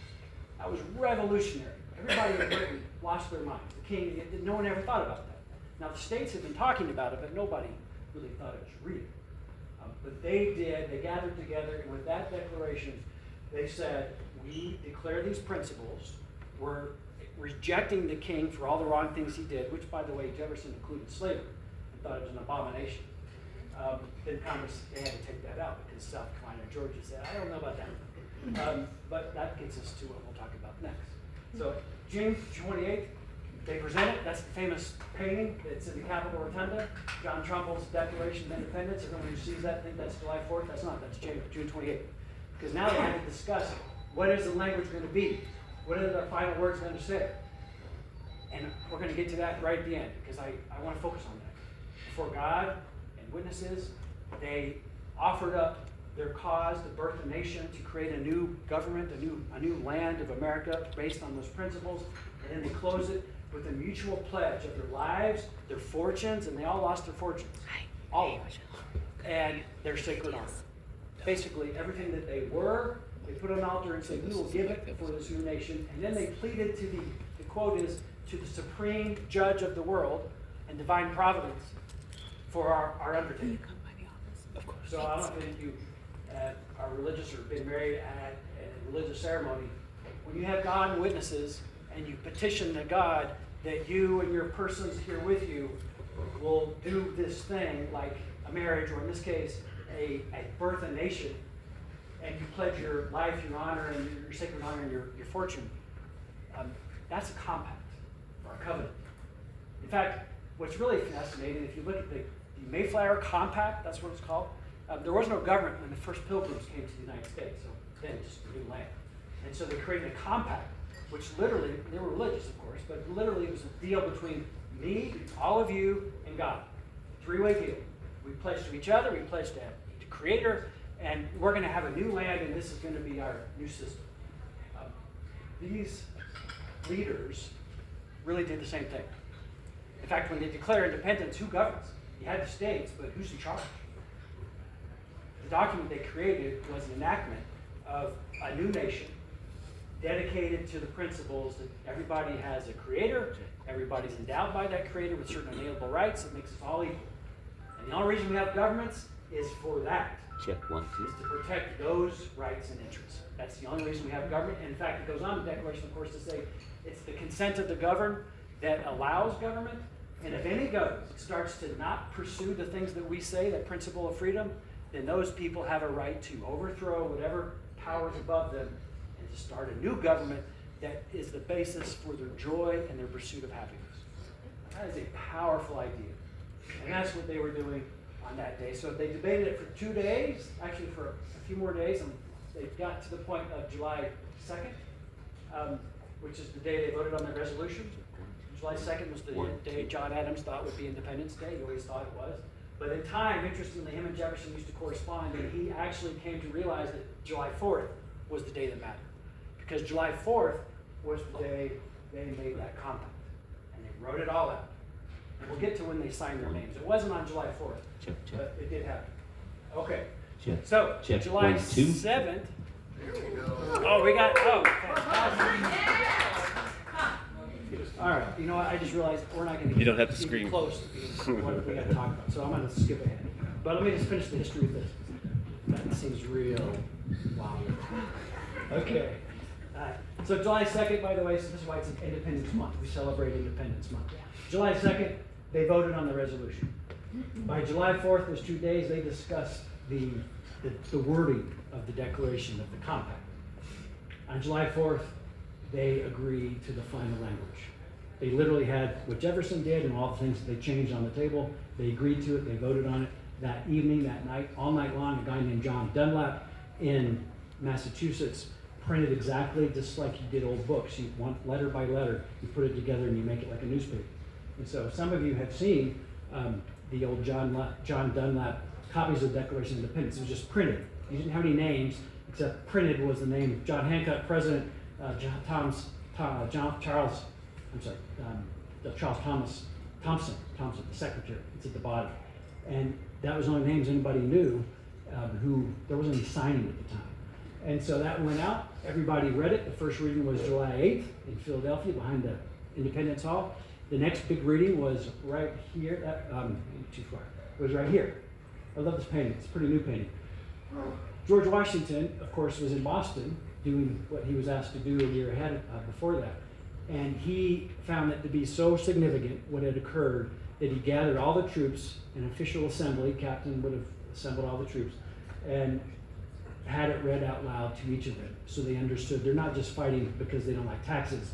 That was revolutionary. Everybody in Britain lost their minds. The king, no one ever thought about that. Now the states have been talking about it, but nobody really thought it was real. But they did, they gathered together, and with that declaration, they said, we declare these principles, we're rejecting the king for all the wrong things he did, which, by the way, Jefferson included slavery and thought it was an abomination. Then Congress, they had to take that out because South Carolina and Georgia said, I don't know about that. But that gets us to what we'll talk about next. So June 28th, they present it. That's the famous painting. It's in the Capitol Rotunda. John Trumbull's Declaration of Independence. Everyone who sees that thinks that's July 4th. That's not. That's June 28th. Because now they have to discuss what is the language going to be. What are the final words going to say? And we're going to get to that right at the end because I want to focus on that. Before God and witnesses, they offered up their cause to birth a nation, to create a new government, a new land of America based on those principles, and then they close it with a mutual pledge of their lives, their fortunes, and they all lost their fortunes, all of them, and their sacred honor. Basically, everything that they were, they put on an altar and said, we will give it for this new nation, and then they pleaded to the quote is, to the supreme judge of the world and divine providence for our undertaking. So I don't think you are religious or been married at a religious ceremony. When you have God and witnesses and you petition to God that you and your persons here with you will do this thing like a marriage, or in this case, a birth a nation, and you pledge your life, your honor, and your sacred honor, and your fortune, that's a compact or a covenant. In fact, what's really fascinating, if you look at the Mayflower Compact, that's what it's called, there was no government when the first Pilgrims came to the United States, so then just a new land. And so they created a compact, which literally, they were religious of course, but literally it was a deal between me, all of you, and God. Three-way deal. We pledged to each other, we pledged to the Creator, and we're going to have a new land, and this is going to be our new system. These leaders really did the same thing. In fact, when they declared independence, who governs? You had the states, but who's in charge? The document they created was an enactment of a new nation dedicated to the principles that everybody has a creator, everybody's endowed by that creator with certain inalienable rights, it makes us all equal. And the only reason we have governments is for that. Check 1, 2. Is to protect those rights and interests. That's the only reason we have government. And in fact, it goes on in the Declaration, of course, to say it's the consent of the governed that allows government. And if any government starts to not pursue the things that we say, that principle of freedom, then those people have a right to overthrow whatever powers above them and to start a new government that is the basis for their joy and their pursuit of happiness. That is a powerful idea. And that's what they were doing on that day. So they debated it for 2 days, actually for a few more days, and they got to the point of July 2nd, which is the day they voted on the resolution. July 2nd was the day John Adams thought would be Independence Day. He always thought it was. But in time, interestingly, him and Jefferson used to correspond, and he actually came to realize that July 4th was the day that mattered. Because July 4th was the day they made that compact. And they wrote it all out. And we'll get to when they signed their names. It wasn't on July 4th, but it did happen. Okay. So, July 7th. Oh, we got, fantastic. All right, you know what, I just realized we're not going to get even close to what we got to talk about, so I'm going to skip ahead. But let me just finish the history of this. That seems real wow. Okay. So July 2nd, by the way, so this is why it's Independence Month. We celebrate Independence Month. July 2nd, they voted on the resolution. By July 4th, those 2 days, they discussed the wording of the Declaration of the Compact. On July 4th, they agreed to the final language. They literally had what Jefferson did and all the things that they changed on the table. They agreed to it, they voted on it that evening, that night, all night long. A guy named John Dunlap in Massachusetts printed exactly just like you did old books. You want letter by letter, you put it together and you make it like a newspaper. And so some of you have seen the old John Dunlap copies of the Declaration of Independence. It was just printed. You didn't have any names, except printed was the name of John Hancock, President, Charles Thomas Thompson, the secretary. It's at the bottom. And that was the only names anybody knew who, there wasn't any signing at the time. And so that went out. Everybody read it. The first reading was July 8th in Philadelphia behind the Independence Hall. The next big reading was right here. Too far. It was right here. I love this painting. It's a pretty new painting. George Washington, of course, was in Boston doing what he was asked to do a year ahead before that. And he found it to be so significant what had occurred that he gathered all the troops, an official assembly, captain would have assembled all the troops, and had it read out loud to each of them. So they understood they're not just fighting because they don't like taxes,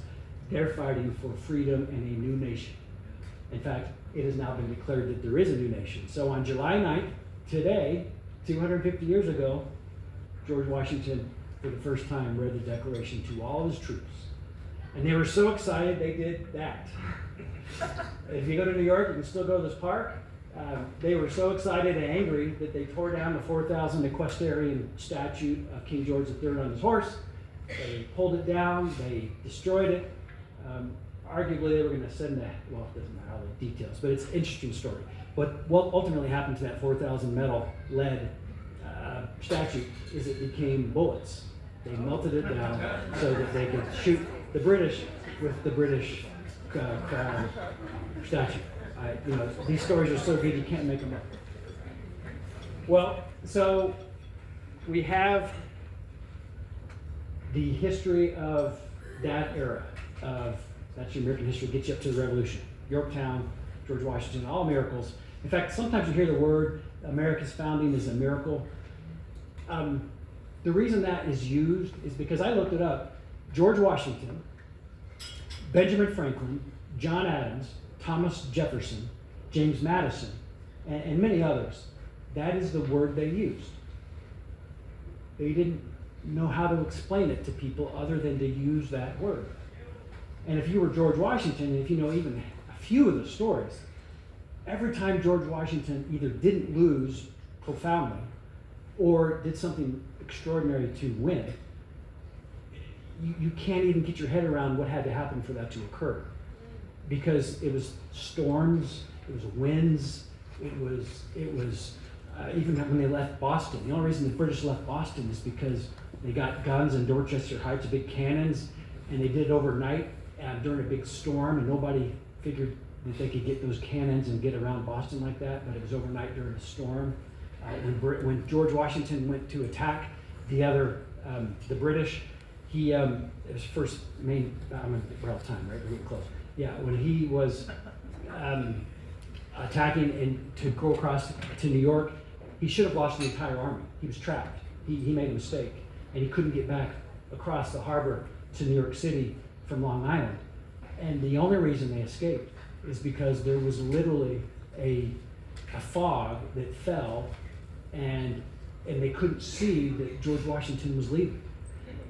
they're fighting for freedom and a new nation. In fact, it has now been declared that there is a new nation. So on July 9th, today, 250 years ago, George Washington, for the first time, read the Declaration to all his troops. And they were so excited, they did that. If you go to New York, you can still go to this park. They were so excited and angry that they tore down the 4,000 equestrian statue of King George III on his horse. They pulled it down, they destroyed it. Arguably, they were going to send that, well, it doesn't matter all the details, but it's an interesting story. But what ultimately happened to that 4,000 metal lead statue is it became bullets. They melted it down so that they could shoot the British with the British statue. These stories are so good you can't make them up. Well, so we have the history of that era that's your American history, gets you up to the Revolution. Yorktown, George Washington, all miracles. In fact, sometimes you hear the word America's founding is a miracle. The reason that is used is because I looked it up. George Washington, Benjamin Franklin, John Adams, Thomas Jefferson, James Madison, and many others, that is the word they used. They didn't know how to explain it to people other than to use that word. And if you were George Washington, and if you know even a few of the stories, every time George Washington either didn't lose profoundly or did something extraordinary to win, you can't even get your head around what had to happen for that to occur. Because it was storms, it was winds, it was even when they left Boston. The only reason the British left Boston is because they got guns in Dorchester Heights, big cannons, and they did it overnight during a big storm, and nobody figured that they could get those cannons and get around Boston like that, but it was overnight during a storm. When George Washington went to attack the British, his first main, we're out of time, right? We're getting close. Yeah, when he was attacking and to go across to New York, he should have lost the entire army. He was trapped. He made a mistake, and he couldn't get back across the harbor to New York City from Long Island. And the only reason they escaped is because there was literally a fog that fell, and they couldn't see that George Washington was leaving.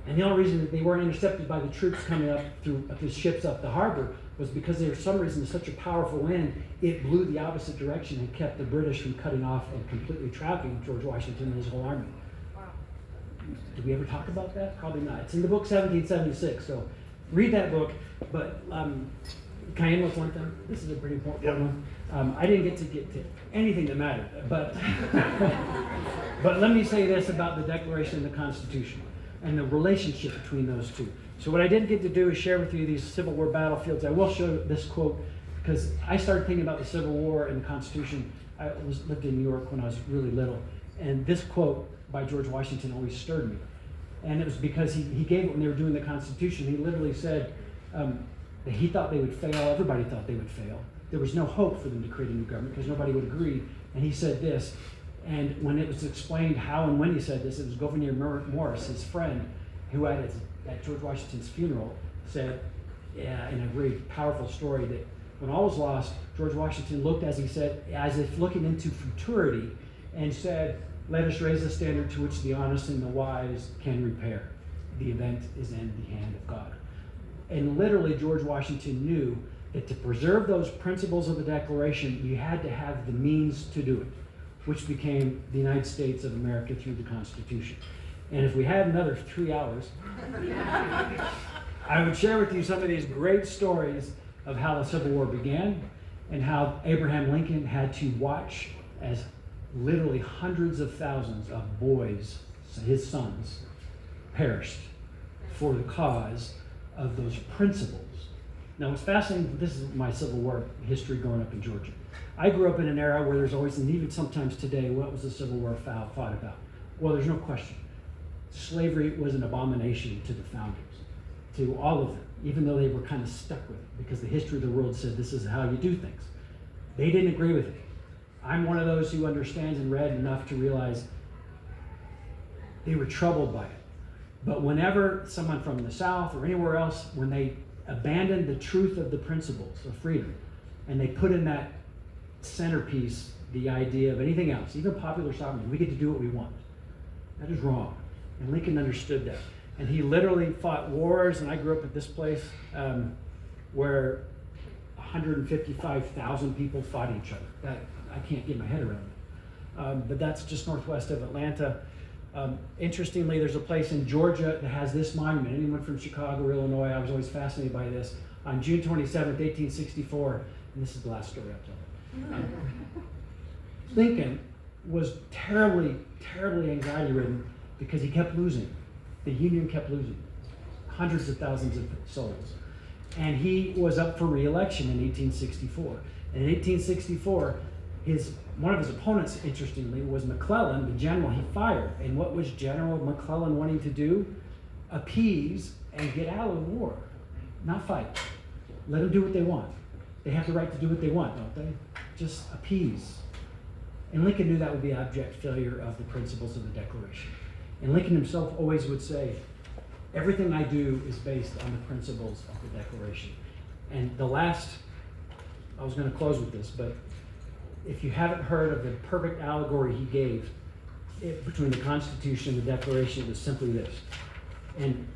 And the only reason that they weren't intercepted by the troops coming up through the ships up the harbor was because there was some reason such a powerful wind, it blew the opposite direction and kept the British from cutting off and completely trapping George Washington and his whole army. Wow. Did we ever talk about that? Probably not. It's in the book 1776, so read that book. But can I end with one thing? This is a pretty important one. I didn't get to anything that mattered, but but let me say this about the Declaration and the Constitution and the relationship between those two. So what I didn't get to do is share with you these Civil War battlefields. I will show this quote because I started thinking about the Civil War and the Constitution. I lived in New York when I was really little, and this quote by George Washington always stirred me. And it was because he gave it when they were doing the Constitution. He literally said that he thought they would fail. Everybody thought they would fail. There was no hope for them to create a new government because nobody would agree. And he said this, and when it was explained how and when he said this, it was Gouverneur Morris, his friend, who at George Washington's funeral said, in a very powerful story, that when all was lost, George Washington looked, as he said, as if looking into futurity, and said, "Let us raise the standard to which the honest and the wise can repair. The event is in the hand of God." And literally, George Washington knew that to preserve those principles of the Declaration, you had to have the means to do it, which became the United States of America through the Constitution. And if we had another 3 hours, I would share with you some of these great stories of how the Civil War began and how Abraham Lincoln had to watch as literally hundreds of thousands of boys, his sons, perished for the cause of those principles. Now, what's fascinating, this is my Civil War history growing up in Georgia. I grew up in an era where there's always, and even sometimes today, what was the Civil War fought about? Well, there's no question. Slavery was an abomination to the founders, to all of them, even though they were kind of stuck with it, because the history of the world said this is how you do things. They didn't agree with it. I'm one of those who understands and read enough to realize they were troubled by it. But whenever someone from the South or anywhere else, when they abandoned the truth of the principles of freedom, and they put in that centerpiece the idea of anything else, even popular sovereignty, we get to do what we want. That is wrong. And Lincoln understood that. And he literally fought wars, and I grew up at this place where 155,000 people fought each other. That, I can't get my head around it. But that's just northwest of Atlanta. Interestingly, there's a place in Georgia that has this monument. Anyone from Chicago or Illinois, I was always fascinated by this. On June 27th, 1864, and this is the last story I'll tell. Lincoln was terribly, terribly anxiety-ridden because he kept losing. The Union kept losing. Hundreds of thousands of souls. And he was up for re-election in 1864. And in 1864, one of his opponents, interestingly, was McClellan, the general he fired. And what was General McClellan wanting to do? Appease and get out of the war, not fight. Let them do what they want. They have the right to do what they want, don't they? Just appease. And Lincoln knew that would be abject failure of the principles of the Declaration. And Lincoln himself always would say, everything I do is based on the principles of the Declaration. And the last I was going to close with this, but if you haven't heard of the perfect allegory he gave between the Constitution and the Declaration, it was simply this. And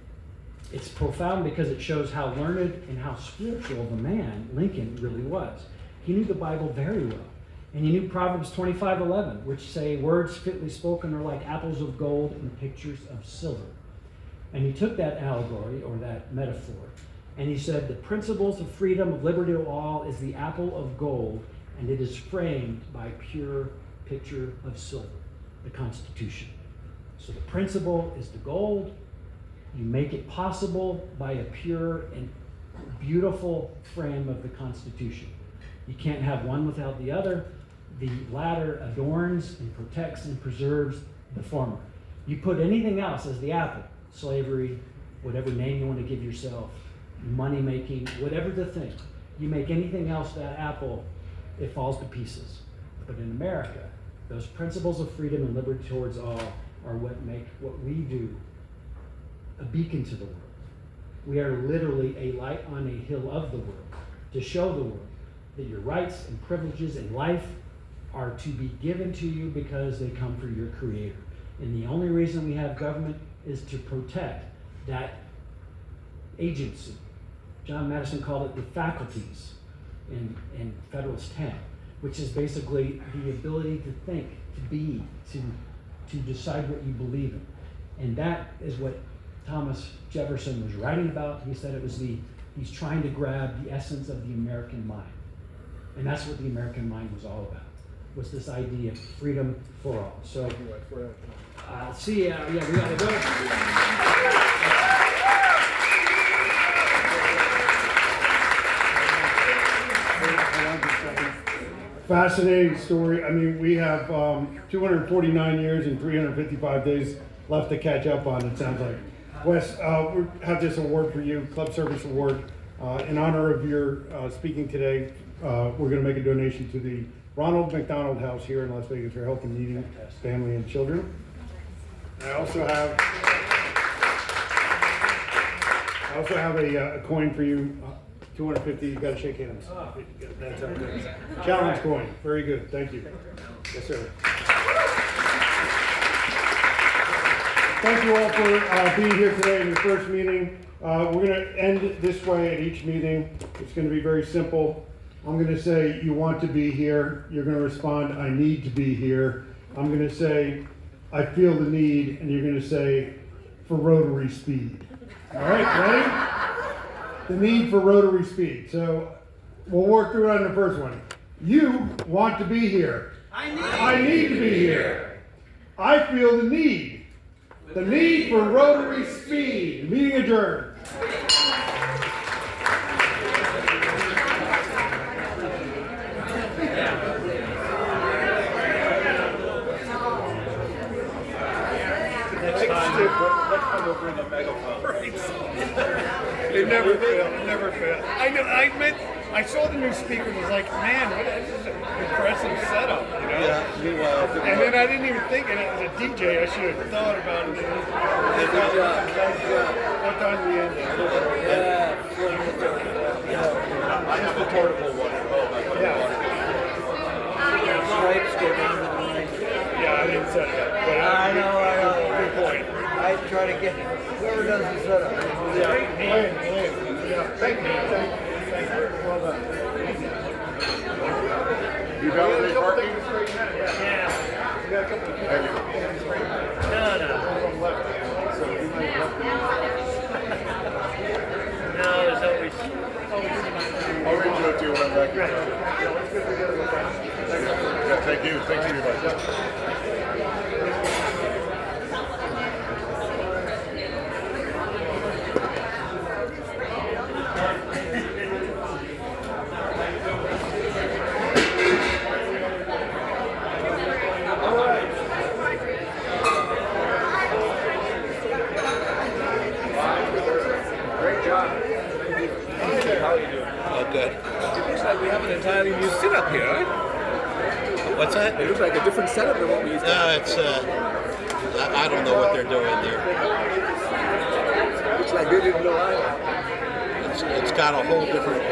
it's profound because it shows how learned and how spiritual of a man Lincoln really was. He knew the Bible very well. And he knew Proverbs 25:11, which say, words fitly spoken are like apples of gold and pictures of silver. And he took that allegory, or that metaphor, and he said, the principles of freedom, of liberty to all is the apple of gold, and it is framed by pure picture of silver, the Constitution. So the principle is the gold. You make it possible by a pure and beautiful frame of the Constitution. You can't have one without the other. The latter adorns and protects and preserves the former. You put anything else as the apple, slavery, whatever name you want to give yourself, money making, whatever the thing, you make anything else that apple, it falls to pieces. But in America, those principles of freedom and liberty towards all are what make what we do a beacon to the world. We are literally a light on a hill of the world to show the world that your rights and privileges in life are to be given to you because they come from your Creator. And the only reason we have government is to protect that agency. John Madison called it the faculties in Federalist 10, which is basically the ability to think, to be, to decide what you believe in. And that is what Thomas Jefferson was writing about. He said it was he's trying to grab the essence of the American mind. And that's what the American mind was all about, was this idea of freedom for all. So, see, yeah, we gotta go. Fascinating story. I mean, we have 249 years and 355 days left to catch up on, it sounds like. Wes, we have this award for you, Club Service Award. In honor of your speaking today, we're going to make a donation to the Ronald McDonald House here in Las Vegas for helping needy family and children. I also have a coin for you, 250. You got to shake hands. That's how good. Challenge coin. Very good. Thank you. Yes, sir. Thank you all for being here today in your first meeting. We're going to end it this way at each meeting. It's going to be very simple. I'm going to say, you want to be here. You're going to respond, I need to be here. I'm going to say, I feel the need, and you're going to say, for rotary speed. All right, ready? The need for rotary speed. So we'll work through it on the first one. You want to be here. I need to be here. I feel the need. The need for rotary speed. Meeting adjourned. Next time we'll bring a megaphone. Right. It never failed. It never failed. I saw the new speaker and was like, man, what is an impressive setup, you know? Yeah, meanwhile, and then I didn't even think it as a DJ. I should have thought about it. Good job. What time do we end? I have a portable one at home. I put it on. Stripes go down to the line. Yeah, I didn't set it up. But I know. Good point. I try to get whoever does the setup. Yeah. Thank you. Well done. You got any parking? Yeah. You got a couple of No, there's always I'll reach out to you when I'm back. Yeah, thank you. Thank you very much. Good. It looks like we have an entirely new setup here, right? What's that? It looks like a different setup than what we used to have. It's I don't know what they're doing there. Looks like they didn't know either. It's got a whole different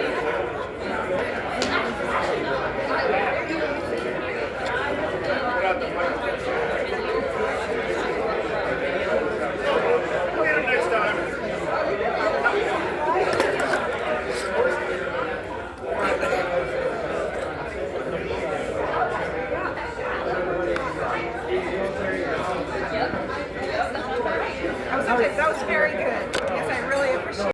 very good.